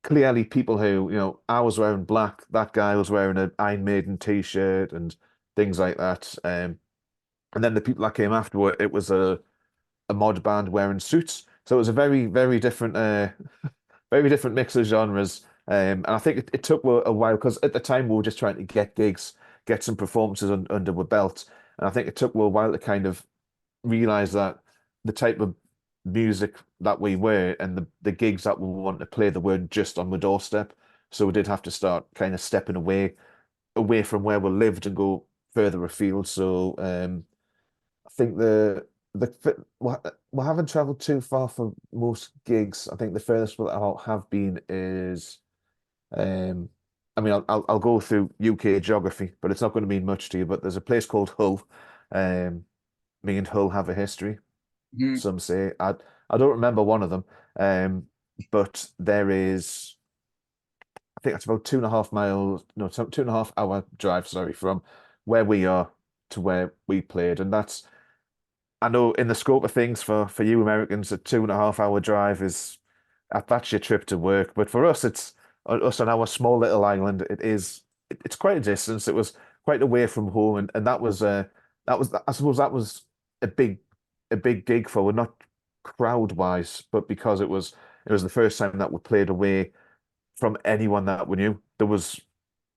clearly people who, I was wearing black, that guy was wearing an Iron Maiden t-shirt and things like that. And then the people that came afterward, it was a mod band wearing suits. So it was a very, very different very different mix of genres. And I think it took a while because at the time we were just trying to get gigs, get some performances under our belt. And I think it took a while to kind of realize that the type of music that we were and the gigs that we want to play, they weren't just on the doorstep. So we did have to start kind of stepping away from where we lived and go further afield. So I think we haven't traveled too far for most gigs. I think the furthest we'll have been is um I mean I'll go through UK geography, but it's not going to mean much to you. But there's a place called Hull. Um, Me and Hull have a history. Mhm. Some say I don't remember one of them. But there is, I think that's about 2.5 miles, no, 2.5 hour drive, sorry, from where we are to where we played. And that's, I know in the scope of things for you Americans, a 2.5 hour drive is that's your trip to work. But for us, it's us on our small little island. It's quite a distance. It was quite away from home, and that was I suppose that was a a big gig for. We're not crowd wise, but because it was the first time that we played away from anyone that we knew. There was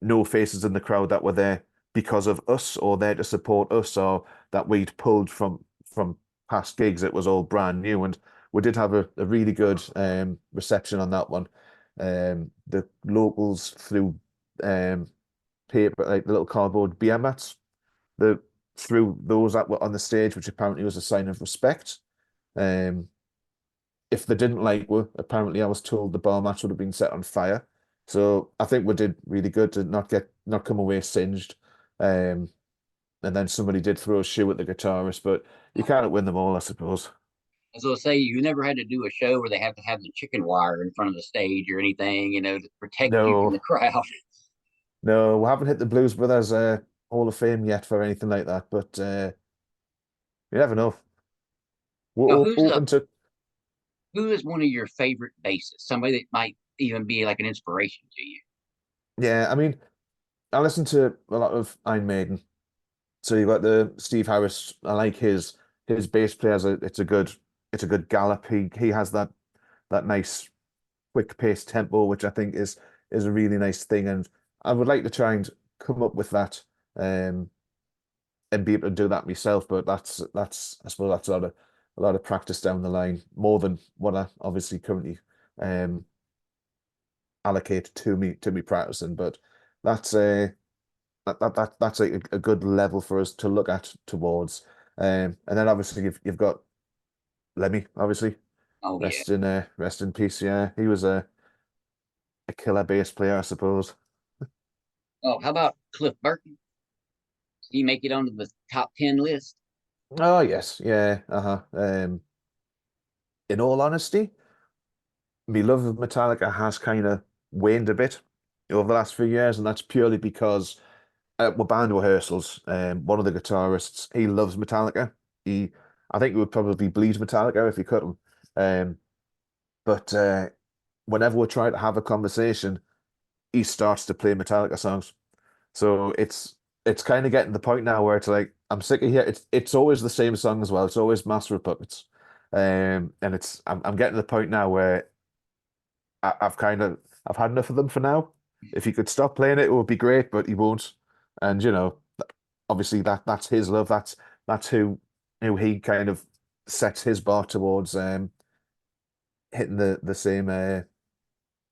no faces in the crowd that were there because of us or there to support us or that we'd pulled from past gigs. It was all brand new, and we did have a really good reception on that one. The locals threw paper, like the little cardboard beer mats, the threw those that were on the stage, which apparently was a sign of respect. Um, if they didn't like were, apparently I was told the bar mats would have been set on fire. So I think we did really good to not come away singed. Um, and then somebody did throw a shoe at the guitarist, but you can't win them all, I suppose. As I say, you never had to do a show where they have to have the chicken wire in front of the stage or anything, to protect you from the No, crowd. no, we haven't hit the Blues Brothers Hall of Fame yet for anything like that, but you never know. We're Now, open to, who is one of your favorite bassists? Somebody that might even be like an inspiration to you. yeah, I mean, I listen to a lot of Iron Maiden. So you got the Steve Harris. I like his bass players. It's a good gallop. He has that nice quick paced tempo, which I think is a really nice thing. And I would like to try and come up with that. Um, and be able to do that myself. But that's I suppose that's a lot of practice down the line, more than what I obviously currently um allocate to me practicing. But that's that's a good level for us to look at towards. And then obviously you've got Lemmy, obviously. Oh yeah. Rest in peace. Yeah, he was a killer bass player, I suppose. Oh, how about Cliff Burton? Did he make it onto the top 10 list? Oh yes, yeah, uh-huh. In all honesty, my love of Metallica has kind of waned a bit over the last few years, and that's purely because we're band rehearsals. One of the guitarists, he loves Metallica. He, I think he would probably bleed Metallica if he could him. But whenever we're trying to have a conversation, he starts to play Metallica songs. So it's kind of getting the point now where it's like I'm sick of here. It's always the same song as well. It's always Master of Puppets. And I'm getting to the point now where I've had enough of them for now. If he could stop playing it, it would be great, but he won't. And obviously that's his love. That's who he kind of sets his bar towards hitting the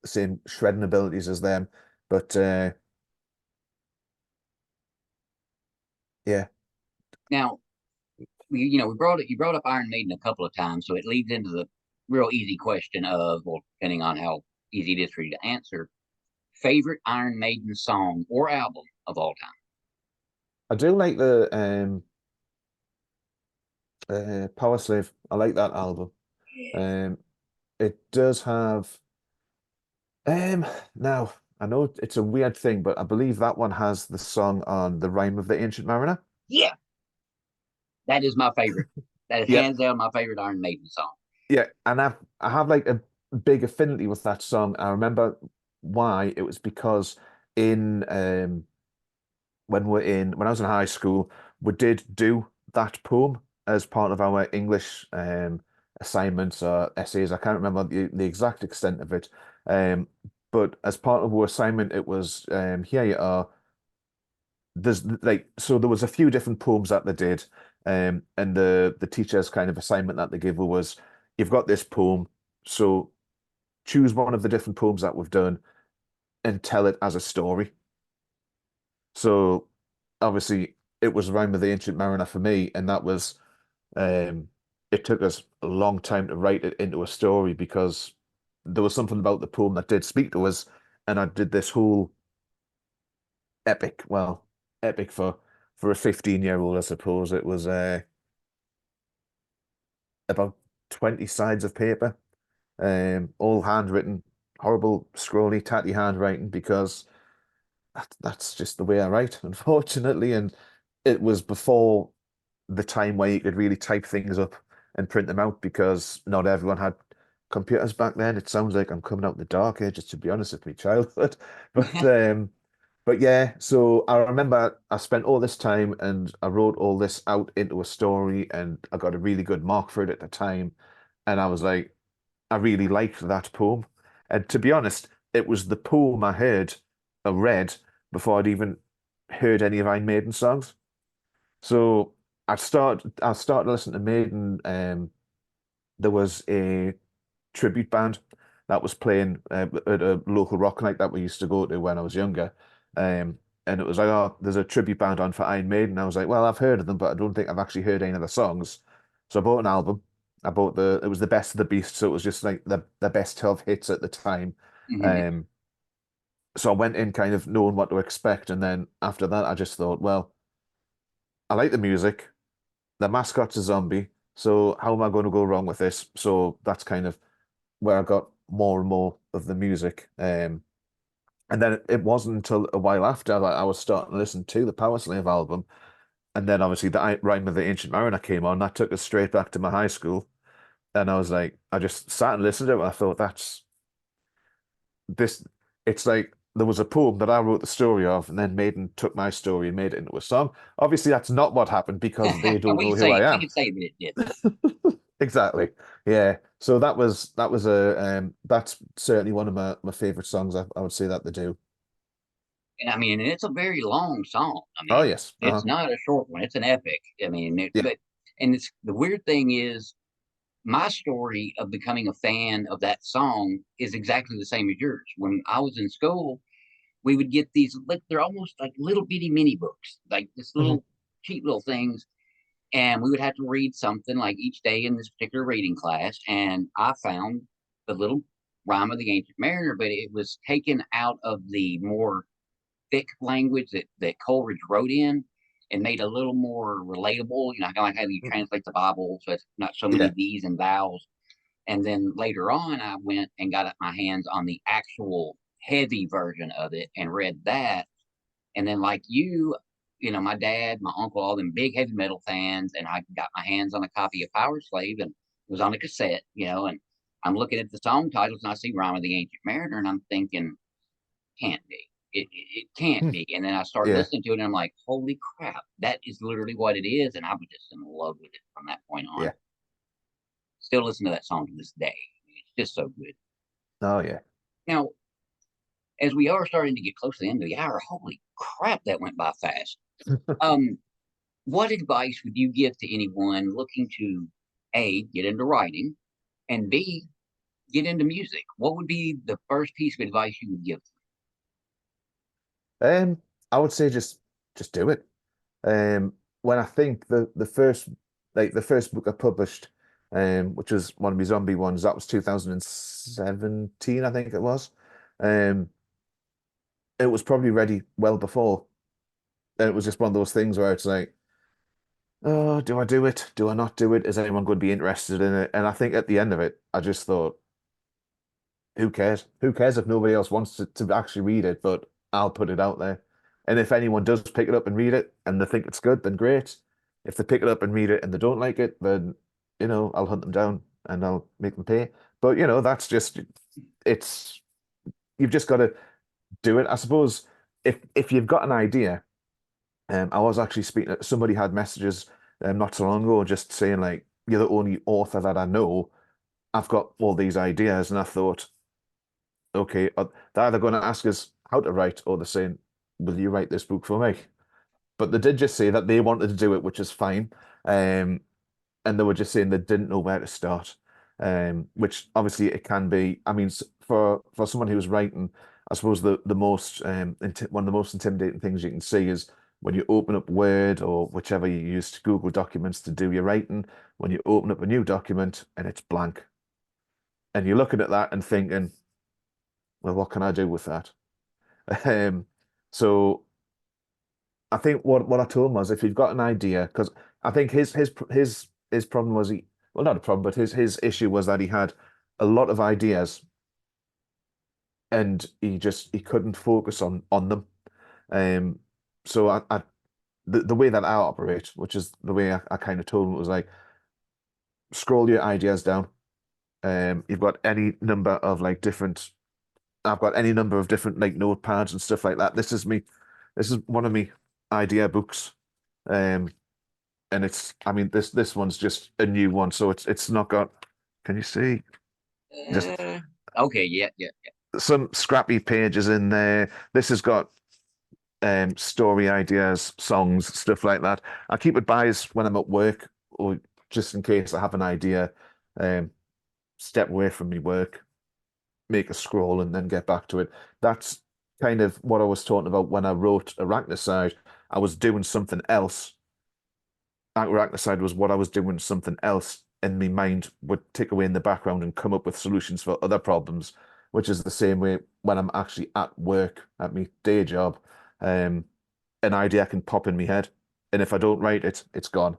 same shredding abilities as them. But yeah, Now, we brought up Iron Maiden a couple of times, so it leads into the real easy question of, well, depending on how easy it is for you to answer, favorite Iron Maiden song or album of all time. I do like the Power Slave. I like that album. Um, it does have now I know it's a weird thing, but I believe that one has the song on The Rime of the Ancient Mariner. Yeah, that is my favorite. That is Yep. hands down my favorite Iron Maiden song. Yeah, and I have like a big affinity with that song. I remember why. It was because in when I was in high school, we did do that poem as part of our English assignments or essays. I can't remember the exact extent of it. Um, but as part of our assignment, it was here you are. There's like so there was a few different poems that they did, and the teacher's kind of assignment that they gave was you've got this poem, so choose one of the different poems that we've done and tell it as a story. So obviously it was Rime of the Ancient Mariner for me, and that was um it took us a long time to write it into a story because there was something about the poem that did speak to us, and I did this whole epic, well, epic for a 15-year-old, I suppose. It was about 20 sides of paper, all handwritten, horrible, scrolly, tatty handwriting because that's just the way I write, unfortunately. And it was before the time where you could really type things up and print them out because not everyone had computers back then. It sounds like I'm coming out the dark ages, to be honest, with my childhood. But but yeah, so I remember I spent all this time and I wrote all this out into a story and I got a really good mark for it at the time. And I was like, I really liked that poem. And to be honest, it was the poem I heard or read before I'd even heard any of Iron Maiden songs. So I started listening to Maiden. There was a tribute band that was playing at a local rock night that we used to go to when I was younger. And it was like, oh, there's a tribute band on for Iron Maiden. I was like, well, I've heard of them, but I don't think I've actually heard any of the songs. So I bought an album. It was the best of the beast, so it was just like the best 12 hits at the time. Mhm. Um, so I went in kind of knowing what to expect, and then after that, I just thought, well, I like the music. The mascot's a zombie, so how am I going to go wrong with this? So that's kind of where I got more and more of the music. And then it wasn't until a while after that I was starting to listen to the Power Slave album. And then obviously the Rime of the Ancient Mariner came on. That took us straight back to my high school. And I was like, I just sat and listened to it. And I thought, that's this. It's like there was a poem that I wrote the story of, and then Maiden took my story and made it into a song. Obviously, that's not what happened because they don't know who I We am. can say that it did. Exactly. Yeah. So that's certainly one of my favorite songs. I would say that they do. And I mean, it's a very long song. I Oh mean, yes. it's not a short one. It's an epic. I mean, Yeah. but and it's the weird thing is my story of becoming a fan of that song is exactly the same as yours. When I was in school, we would get these like they're almost like little bitty mini books, like this Mhm. little cheap little things, and we would have to read something like each day in this particular reading class. And I found the little Rhyme of the Ancient Mariner, but it was taken out of the more thick language that Coleridge wrote in and made a little more relatable. You know, kind of like how you translate the Bible, so it's not so many Yeah. these and thous. And then later on, I went and got my hands on the actual heavy version of it and read that. And then, like you know, my dad, my uncle, all them big heavy metal fans, and I got my hands on a copy of Power Slave and it was on a cassette, you know, and I'm looking at the song titles and I see Rhyme of the Ancient Mariner and I'm thinking, can't be. It can't Hmm. be. And then I start Yeah. listening to it and I'm like, holy crap, that is literally what it is. And I was just in love with it from that point on. Yeah. Still listen to that song to this day. It's just so good. Oh yeah. Now, as we are starting to get close to the end of the hour, holy crap, that went by fast. Um, what advice would you give to anyone looking to A, get into writing, and B, get into music? What would be the first piece of advice you would give Um, I would say just do it. When I think the first the first book I published, which was one of my zombie ones, that was 2017, I think it was. Um, it was probably ready well before. And it was just one of those things where it's like, oh, do I do it? Do I not do it? Is anyone going to be interested in it? And I think at the end of it, I just thought, who cares? Who cares if nobody else wants to actually read it? But I'll put it out there. And if anyone does pick it up and read it and they think it's good, then great. If they pick it up and read it and they don't like it, then I'll hunt them down and I'll make them pay. But that's just it's you've just got to do it. I suppose if you've got an idea, I was actually speaking. Somebody had messages not so long ago, just saying like, "You're the only author that I know. I've got all these ideas," and I thought, okay, they're either going to ask us how to write, or they're saying, "Will you write this book for me?" But they did just say that they wanted to do it, which is fine. Um, and they were just saying they didn't know where to start. Which obviously it can be. I mean, for someone who's writing, I suppose the most one of the most intimidating things you can see is when you open up Word or whichever you use to Google Documents to do your writing. When you open up a new document and it's blank, and you're looking at that and thinking, well, what can I do with that? Um, so I think what I told him was, if you've got an idea, because I think his problem was, well, not a problem, but his issue was that he had a lot of ideas and he couldn't focus on them. Um, so the way that I operate, which is the way I kind of told him, was like, scroll your ideas down. You've got any number of like different. I've got any number of different like notepads and stuff like that. This is me. This is one of me idea books. Um, and I mean, this one's just a new one, so it's not got. Can you see? Just it? Okay, yeah, yeah. some scrappy pages in there. This has got story ideas, songs, stuff like that. I keep it biased when I'm at work, or just in case I have an idea. Um, Step away from me work, make a scroll, and then get back to it. That's kind of what I was talking about when I wrote Arachnocide. I was doing something else. Arachnocide was what I was doing something else, and my mind would tick away in the background and come up with solutions for other problems, which is the same way when I'm actually at work at my day job. Um, an idea can pop in my head, and if I don't write it, it's gone.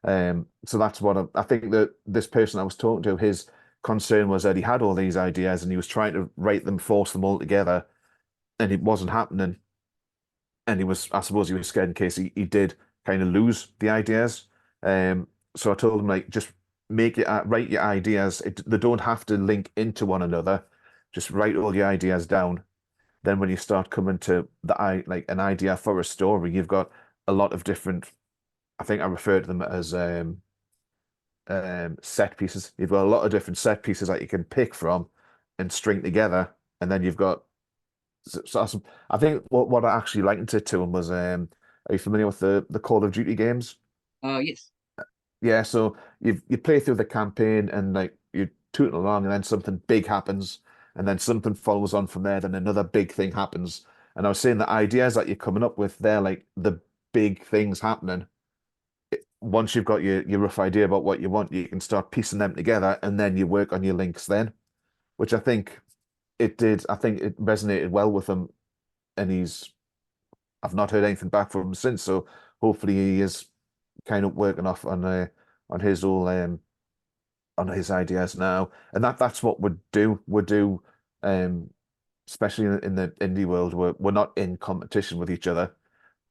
So that's what I think that this person I was talking to, his concern was that he had all these ideas and he was trying to write them, force them all together, and it wasn't happening. And I suppose he was scared in case he did kind of lose the ideas. So I told him, like, just write your ideas. They don't have to link into one another. Just write all your ideas down. Then when you start coming to like an idea for a story, you've got a lot of different. I think I refer to them as set pieces. You've got a lot of different set pieces that you can pick from and string together, and then you've got So awesome. I think what I actually likened it to him was, are you familiar with the Call of Duty games? Yes. Yeah, so you play through the campaign and like you're tooting along, and then something big happens, and then something follows on from there, then another big thing happens. And I was saying the ideas that you're coming up with, they're like the big things happening. Once you've got your rough idea about what you want, you can start piecing them together, and then you work on your links then, which I think it did. I think it resonated well with him, and I've not heard anything back from him since. So hopefully he is kind of working off on his all on his ideas now, and that's what we do, um, especially in the indie world. We're not in competition with each other.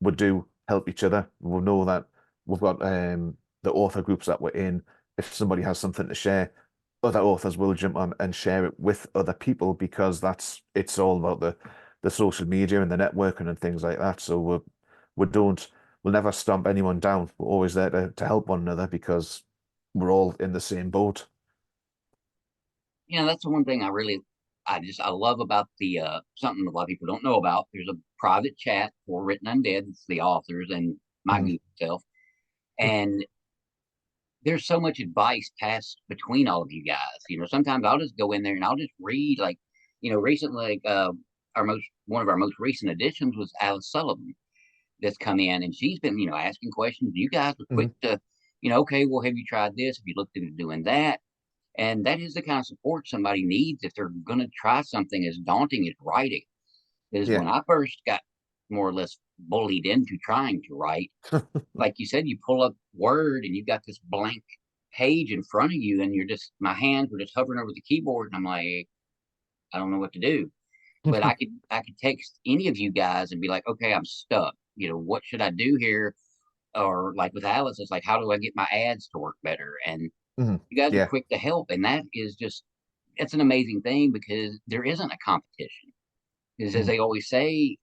We do help each other. We know that we've got the author groups that we're in. If somebody has something to share, other authors will jump on and share it with other people because it's all about the social media and the networking and things like that. So we don't we'll never stomp anyone down. We're always there to help one another because we're all in the same boat. That's the one thing I love about the something a lot of people don't know about. There's a private chat for Written Undead. It's the authors and my Mhm. goofy self, and there's so much advice passed between all of you guys. Sometimes I'll just go in there and I'll just read, like, recently, like, our most one of our most recent additions was Alice Sullivan that's come in, and she's been, asking questions. You guys are quick Mhm. to, okay, well, have you tried this? Have you looked into doing that? And that is the kind of support somebody needs if they're going to try something as daunting as writing. Is Yeah. when I first got more or less bullied into trying to write, like you said, you pull up Word and you've got this blank page in front of you, and my hands were just hovering over the keyboard, and I'm like, I don't know what to do. But I could text any of you guys and be like, okay, I'm stuck. What should I do here? Or like with Alice, it's like, how do I get my ads to work better? And Mhm. you guys are Yeah. quick to help, and that is just it's an amazing thing because there isn't a competition. Because as Mhm. they always say,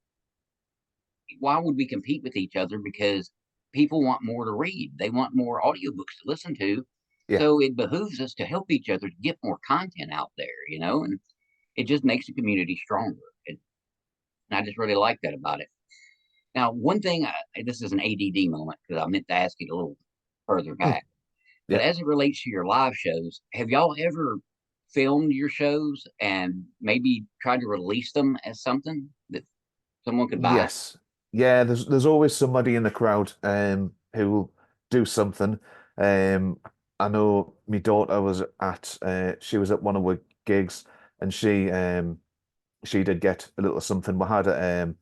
why would we compete with each other? Because people want more to read, they want more audiobooks to listen to. Yeah. So it behooves us to help each other to get more content out there, and it just makes the community stronger. And I just really like that about it. Now, one thing, this is an ADD moment because I meant to ask it a little further Mm. back, but Yeah. as it relates to your live shows, have y'all ever filmed your shows and maybe tried to release them as something that someone could buy? Yes. Yeah, there's always somebody in the crowd who will do something. Um I know my daughter was at she was at one of our gigs, and she did get a little something. We had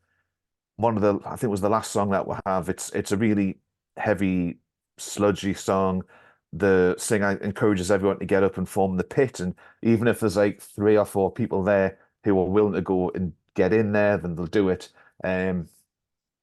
one of the I think it was the last song that we have. It's a really heavy, sludgy song. The singer encourages everyone to get up and form the pit, and even if there's like three or four people there who are willing to go and get in there, then they'll do it. And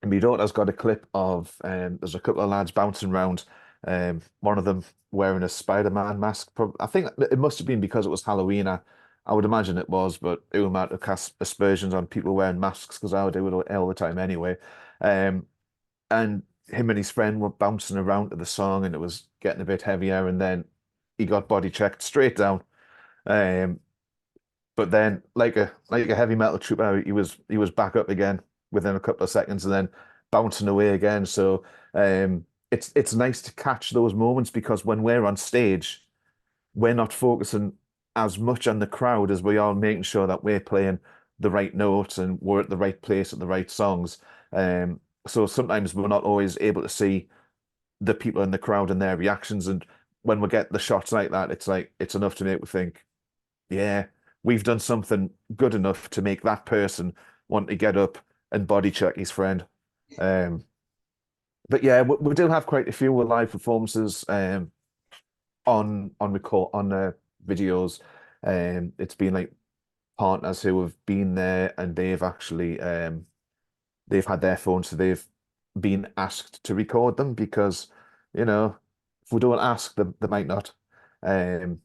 my daughter's got a clip of there's a couple of lads bouncing around. One of them wearing a Spider-Man mask. I think it must have been because it was Halloween. I would imagine it was, but it might have cast aspersions on people wearing masks because I would do it all the time anyway. Um, and him and his friend were bouncing around to the song, and it was getting a bit heavier. And then he got body checked straight down. Um, but then, like a heavy metal trooper, he was back up again within a couple of seconds, and then bouncing away again. So it's nice to catch those moments because when we're on stage, we're not focusing as much on the crowd as we are making sure that we're playing the right notes and we're at the right place at the right songs. So sometimes we're not always able to see the people in the crowd and their reactions. And when we get the shots like that, it's like it's enough to make we think, yeah, we've done something good enough to make that person want to get up and body check his friend. Um, but yeah, we do have quite a few live performances on record on videos. It's been like partners who have been there and they've had their phones, so they've been asked to record them because if we don't ask them, they might not. Um,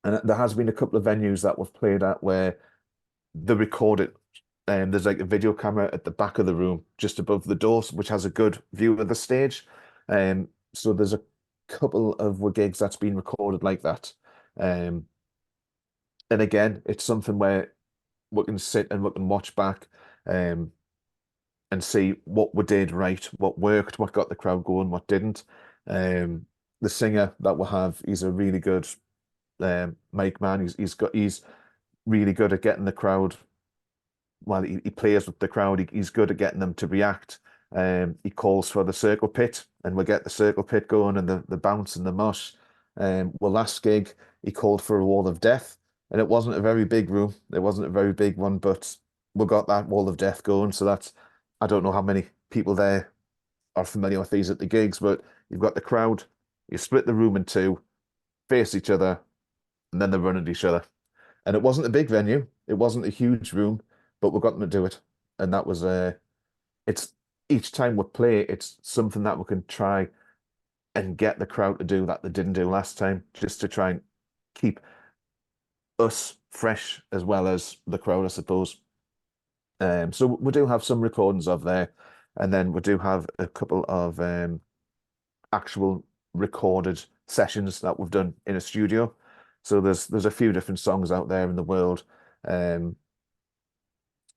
and there has been a couple of venues that we've played at where they record it. There's like a video camera at the back of the room, just above the doors, which has a good view of the stage. So there's a couple of gigs that's been recorded like that. Um, and again, it's something where we can sit and we can watch back, um, and see what we did right, what worked, what got the crowd going, what didn't. Um, the singer that we have, he's a really good mic man. He's really good at getting the crowd. Well, he plays with the crowd. He's good at getting them to react. He calls for the circle pit, and we get the circle pit going and the bounce and the mosh. Well, last gig he called for a wall of death, and it wasn't a very big room. It wasn't a very big one, but we got that wall of death going. So that's, I don't know how many people there are familiar with these at the gigs, but you've got the crowd, you split the room in two, face each other, and then they run at each other. And it wasn't a big venue, it wasn't a huge room, but we got them to do it. And that was it's each time we play, it's something that we can try and get the crowd to do that they didn't do last time, just to try and keep us fresh as well as the crowd, I suppose. So we do have some recordings of there, and then we do have a couple of actual recorded sessions that we've done in a studio. So there's a few different songs out there in the world,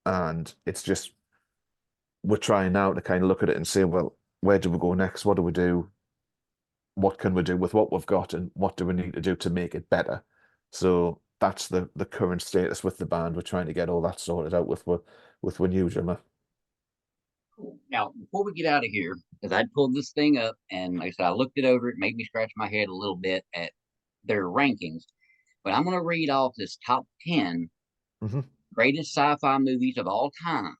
and it's just we're trying now to kind of look at it and say, well, where do we go next? What do we do? What can we do with what we've got, and what do we need to do to make it better? So that's the current status with the band. We're trying to get all that sorted out with our new drummer. Cool. Now, before we get out of here, because I pulled this thing up and like I said, I looked it over, it made me scratch my head a little bit at their rankings. But I'm going to read off this top 10 Hmm. greatest sci-fi movies of all time.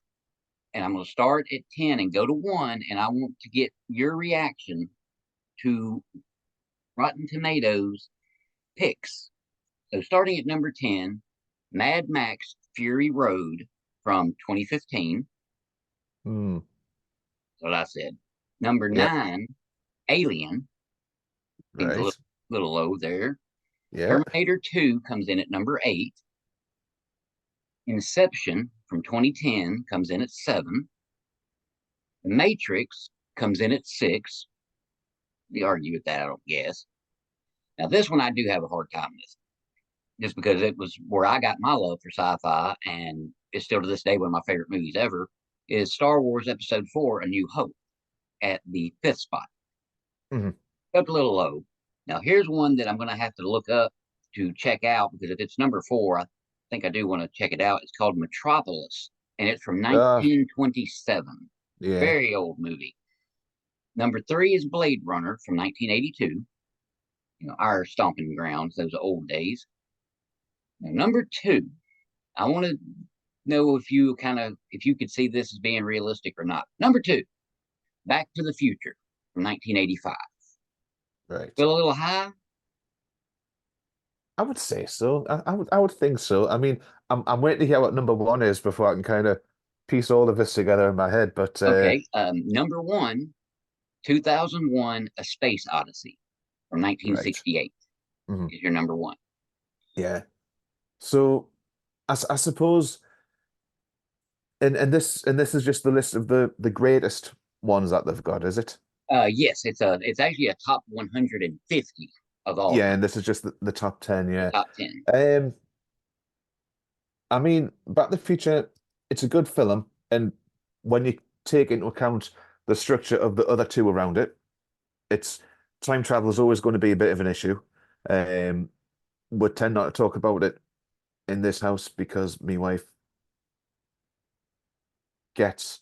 And I'm going to start at 10 and go to 1. And I want to get your reaction to Rotten Tomatoes picks. So starting at number 10, Mad Max Fury Road from 2015. Mm, That's what I said. Number yep. 9, Alien. Seems a Right. little low there. Yeah. Terminator 2 comes in at number 8. Inception from 2010 comes in at 7. The Matrix comes in at 6. We argue with that, I don't guess. Now, this one I do have a hard time with, just because it was where I got my love for sci-fi, and it's still to this day one of my favorite movies ever. Is Star Wars Episode 4: A New Hope at the 5th spot. Hmm. Up a little low. Now, here's one that I'm going to have to look up to check out, because if it's number 4, I think I do want to check it out. It's called Metropolis, and it's from Uh, 1927. yeah. Very old movie. Number 3 is Blade Runner from 1982. Our stomping grounds, those old days. Now, number 2, I want to know if you could see this as being realistic or not. Number 2, Back to the Future from 1985. Right. Feel a little high? I would say so. I would think so. I mean, I'm waiting to hear what number one is before I can kind of piece all of this together in my head. But Okay. Number 1, 2001: A Space Odyssey from right. 1968 Hmm. is your number 1. Yeah. So I suppose, and this is just the list of the greatest ones that they've got, is it? Yes, it's actually a top 150 of all Yeah, time, and this is just the top 10, the yeah. top 10. Um, I mean, Back to the Future, it's a good film, and when you take into account the structure of the other two around it, it's time travel is always going to be a bit of an issue. Um, we tend not to talk about it in this house because my wife gets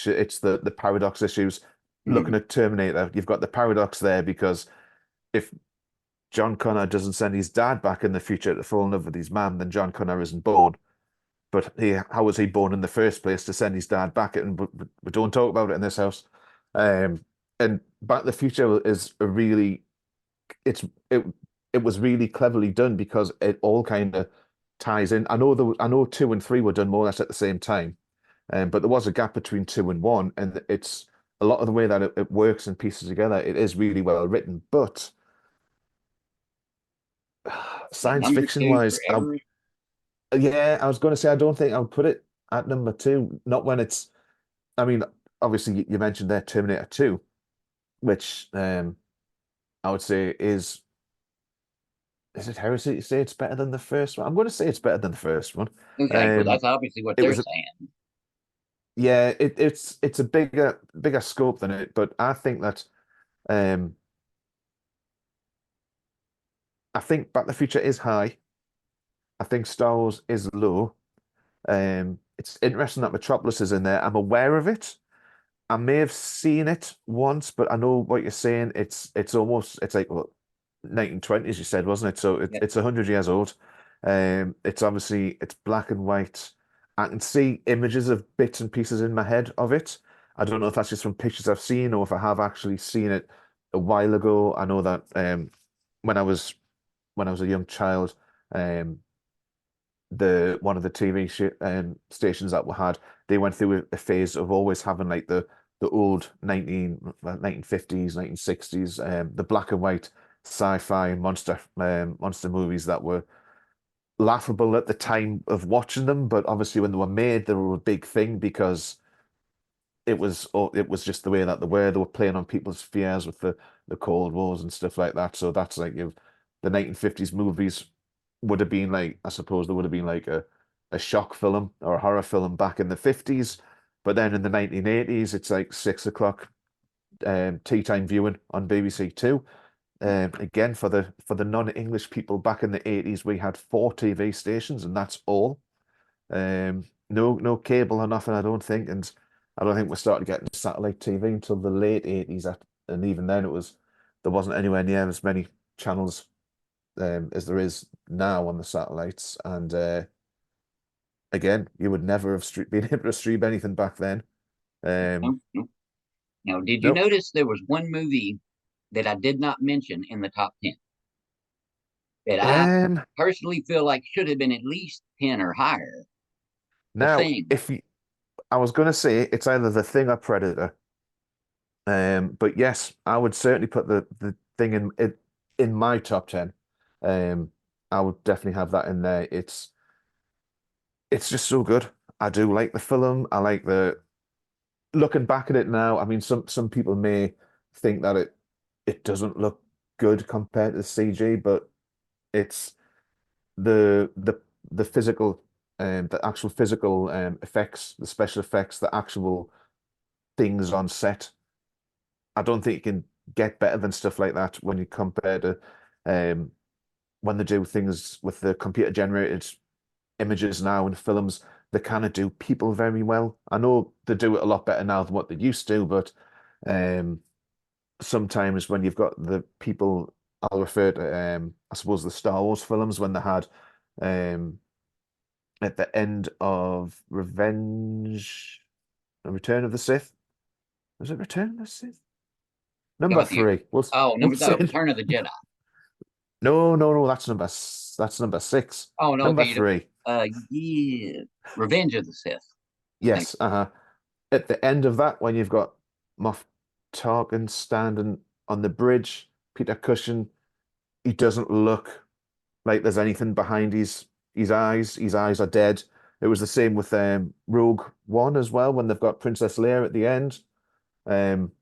it's the paradox issues. Looking Hmm. at Terminator, you've got the paradox there because if John Connor doesn't send his dad back in the future to fall in love with his mum, then John Connor isn't born. But how was he born in the first place to send his dad back? And we don't talk about it in this house. Um, and Back to the Future is a really it's it it was really cleverly done because it all kind of ties in. I know two and three were done more or less at the same time, but there was a gap between two and one, and it's a lot of the way that it works and pieces together. It is really well written, but But science number fiction 2 wise, forever. yeah, I was going to say I don't think I would put it at number two. Not when it's. I mean, obviously you mentioned there Terminator 2, which I would say is is it heresy to say it's better than the first one? I'm going to say it's better than the first one. Okay, well, that's obviously what It they're was saying. yeah, it's a bigger scope than it, but I think that um I think Back to the Future is high. I think Star Wars is low. It's interesting that Metropolis is in there. I'm aware of it. I may have seen it once, but I know what you're saying. It's almost it's like what 1920s you said, wasn't it? So Yeah. it's 100 years old. It's obviously it's black and white. I can see images of bits and pieces in my head of it. I don't know if that's just from pictures I've seen or if I have actually seen it a while ago. I know that when I was when I was a young child, um, the one of the TV stations that we had, they went through a phase of always having like the old 1950s, 1960s, the black and white sci-fi monster movies that were laughable at the time of watching them, but obviously when they were made, they were a big thing because it was just the way that they were. They were playing on people's fears with the Cold Wars and stuff like that. So that's like you the 1950s movies would have been like I suppose there would have been like a shock film or a horror film back in the 50s. But then in the 1980s, it's like 6 o'clock tea time viewing on BBC Two. Again, for the non-English people back in the 80s, we had four TV stations, and that's all. No cable or nothing, I don't think, and I don't think we started getting satellite TV until the late 80s. And even then, there wasn't anywhere near as many channels as there is now on the satellites. And again, you would never have been able to stream anything back then. No, no. Now, did you Nope. notice there was one movie that I did not mention in the top 10 that I Um, personally feel like should have been at least 10 or higher? The Now, Thing. if you, I was going to say it's either The Thing or Predator. But yes, I would certainly put the thing in my top 10. Um, I would definitely have that in there. It's just so good. I do like the film. I like the looking back at it now. I mean, some people may think that it doesn't look good compared to the CG, but it's the the the physical the actual physical effects, the special effects, the actual things on set. I don't think you can get better than stuff like that when you compare to um, when they do things with the computer generated images now in films. They kind of do people very well. I know they do it a lot better now than what they used to, but um, sometimes when you've got the people, I'll refer to I suppose the Star Wars films when they had um, at the end of Revenge, Return of the Sith. Was it Return of the Sith? Number Got the three. oh We'll number say no Return of the Jedi. no. That's number six. Oh no, Number okay. three. Yeah, Revenge of the Sith. I think. Yes. Uh-huh. At the end of that, when you've got Moff Tarkin standing on the bridge, Peter Cushing, he doesn't look like there's anything behind his eyes. His eyes are dead. It was the same with Rogue One as well when they've got Princess Leia at the end. Um,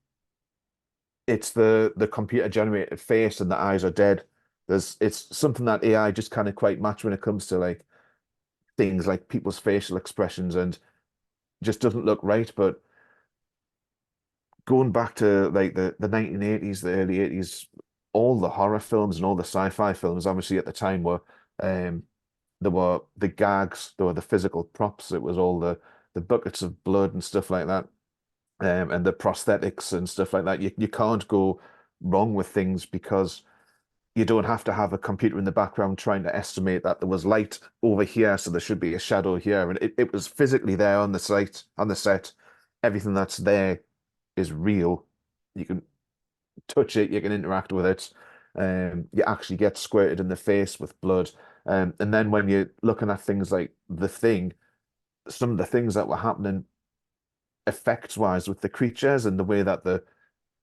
it's the computer generated face and the eyes are dead. It's something that AI just kind of quite match when it comes to like things like people's facial expressions and just doesn't look right. But going back to like the 1980s, the early 80s, all the horror films and all the sci-fi films, obviously at the time were there were the gags, there were the physical props, it was all the buckets of blood and stuff like that. And the prosthetics and stuff like that. You can't go wrong with things because you don't have to have a computer in the background trying to estimate that there was light over here, so there should be a shadow here. And it was physically there on the site, on the set. Everything that's there is real. You can touch it, you can interact with it. You actually get squirted in the face with blood. And then when you're looking at things like The Thing, some of the things that were happening effects wise with the creatures and the way that the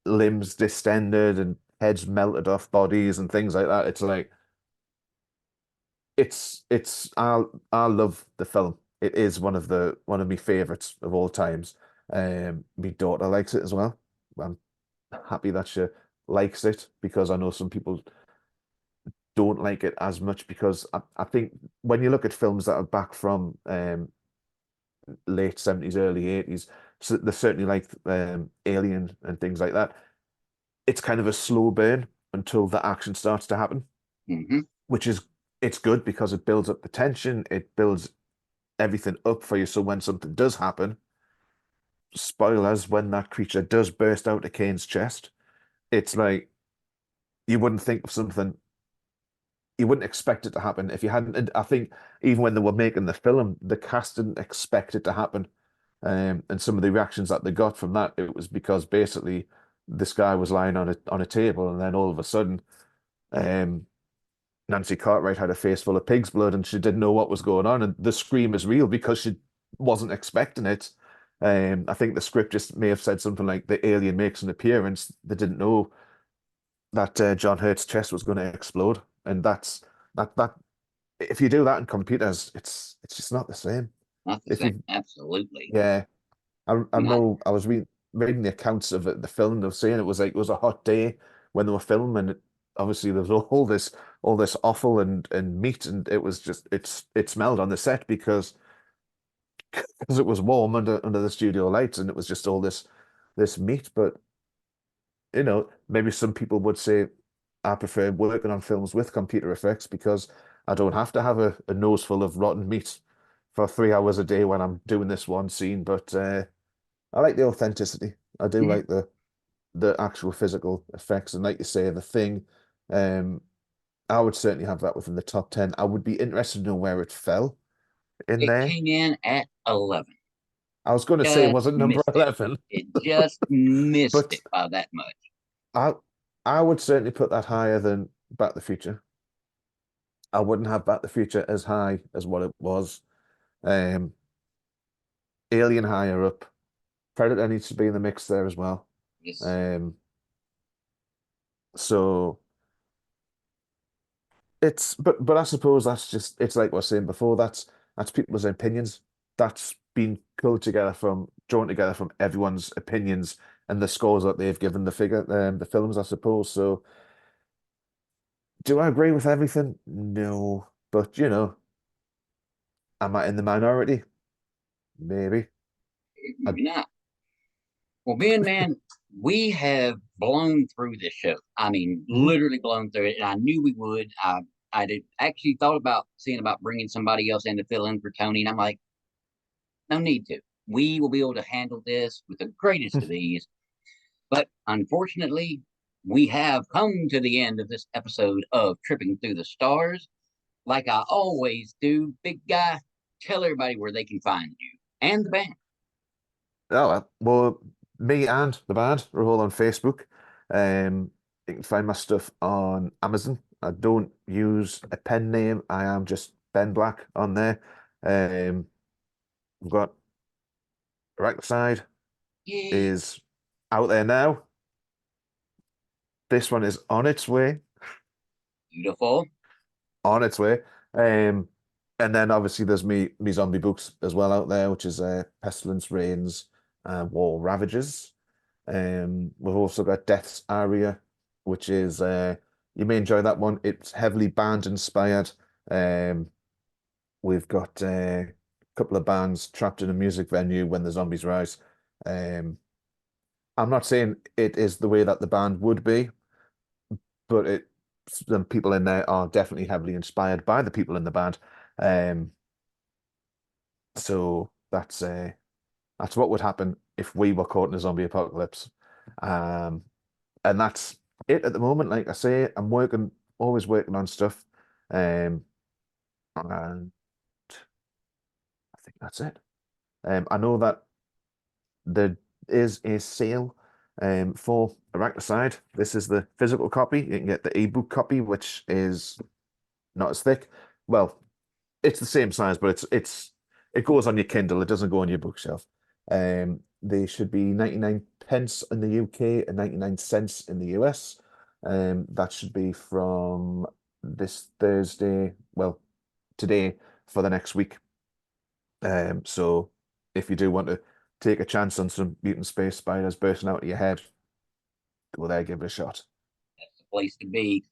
limbs distended and heads melted off bodies and things like that. It's like it's I love the film. It is one of my favorites of all times. My daughter likes it as well. I'm happy that she likes it because I know some people don't like it as much because I think when you look at films that are back from late 70s, early 80s, so they're certainly like Alien and things like that. It's kind of a slow burn until the action starts to happen, Hmm. which is it's good because it builds up the tension, it builds everything up for you. So when something does happen, spoilers, when that creature does burst out of Kane's chest, it's like you wouldn't think of something, you wouldn't expect it to happen if you hadn't. And I think even when they were making the film, the cast didn't expect it to happen. And some of the reactions that they got from that, it was because basically this guy was lying on a table, and then all of a sudden, um, Nancy Cartwright had a face full of pig's blood, and she didn't know what was going on. And the scream is real because she wasn't expecting it. I think the script just may have said something like the alien makes an appearance. They didn't know that John Hurt's chest was going to explode, and that if you do that in computers, it's just not the same. Not the If same. you Absolutely. Yeah, I Not. know I was reading the accounts of the film. They were saying it was like it was a hot day when they were filming it. Obviously, there was all this offal and meat, and it was just it smelled on the set because it was warm under the studio lights, and it was just all this meat. But maybe some people would say I prefer working on films with computer effects because I don't have to have a nose full of rotten meat for 3 hours a day when I'm doing this one scene. But I like the authenticity. I do Mhm. like the actual physical effects, and like you say, the thing. Um, I would certainly have that within the top 10. I would be interested to know where it fell in It there. came in at 11. I was going to say, Just was it number missed it. 11? It just missed But it by that much. I I would certainly put that higher than Back to the Future. I wouldn't have Back to the Future as high as what it was. Um, Alien higher up. Predator needs to be in the mix there as well. Yes. Um, so but I suppose it's like we were saying before, that's people's opinions. That's been pulled together from drawn together from everyone's opinions and the scores that they've given the films, I suppose. So do I agree with everything? No. But am I in the minority? Maybe. I, Maybe not. Well, Ben, man, we have blown through this show. I mean, Mhm. literally blown through it. And I knew we would. I did actually thought about seeing about bringing somebody else in to fill in for Tony. And I'm like, no need to. We will be able to handle this with the greatest of ease. But unfortunately, we have come to the end of this episode of Tripping Through the Stars. Like I always do, big guy, tell everybody where they can find you and the band. well, me and the band are all on Facebook. You can find my stuff on Amazon. I don't use a pen name. I am just Ben Black on there. We've got Side Yay. is out there now. This one is on its way, Beautiful. on its way. Um, and then obviously there's me zombie books as well out there, which is Pestilence Reigns, War Ravages. We've also got Death's Aria, which is you may enjoy that one. It's heavily band inspired. Um, we've got a couple of bands trapped in a music venue when the zombies rise. Um, I'm not saying it is the way that the band would be, but the people in there are definitely heavily inspired by the people in the band. Um, so that's what would happen if we were caught in a zombie apocalypse. Um, and that's it at the moment. Like I say, always working on stuff. And I think that's it. I know that there is a sale for Arachnicide. This is the physical copy. You can get the ebook copy, which is not as thick. Well, it's the same size, but it goes on your Kindle. It doesn't go on your bookshelf. They should be 99 pence in the UK and 99 cents in the US. That should be from this Thursday, well, today for the next week. So if you do want to take a chance on some mutant space spiders bursting out of your head, go there, give it a shot. That's the place to be.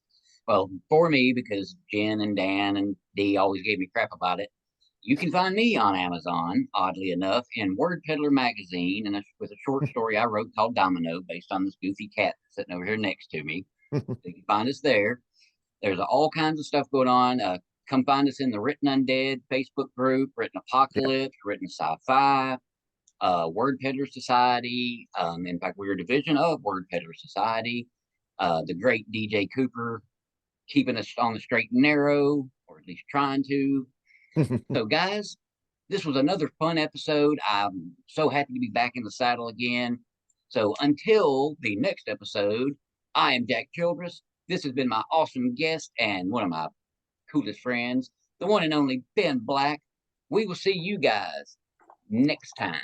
Well, for me, because Jen and Dan and Dee always gave me crap about it, you can find me on Amazon, oddly enough, in Word Peddler magazine, and with a short story I wrote called Domino, based on this goofy cat sitting over here next to me. So you can find us there. There's all kinds of stuff going on. Come find us in the Written Undead Facebook group, Written Yeah. Apocalypse, Written Sci-Fi, Word Peddler Society. In fact, we're a division of Word Peddler Society. The great DJ Cooper keeping us on the straight and narrow, or at least trying to. So, guys, this was another fun episode. I'm so happy to be back in the saddle again. So, until the next episode, I am Jack Childress. This has been my awesome guest and one of my coolest friends, the one and only Ben Black. We will see you guys next time.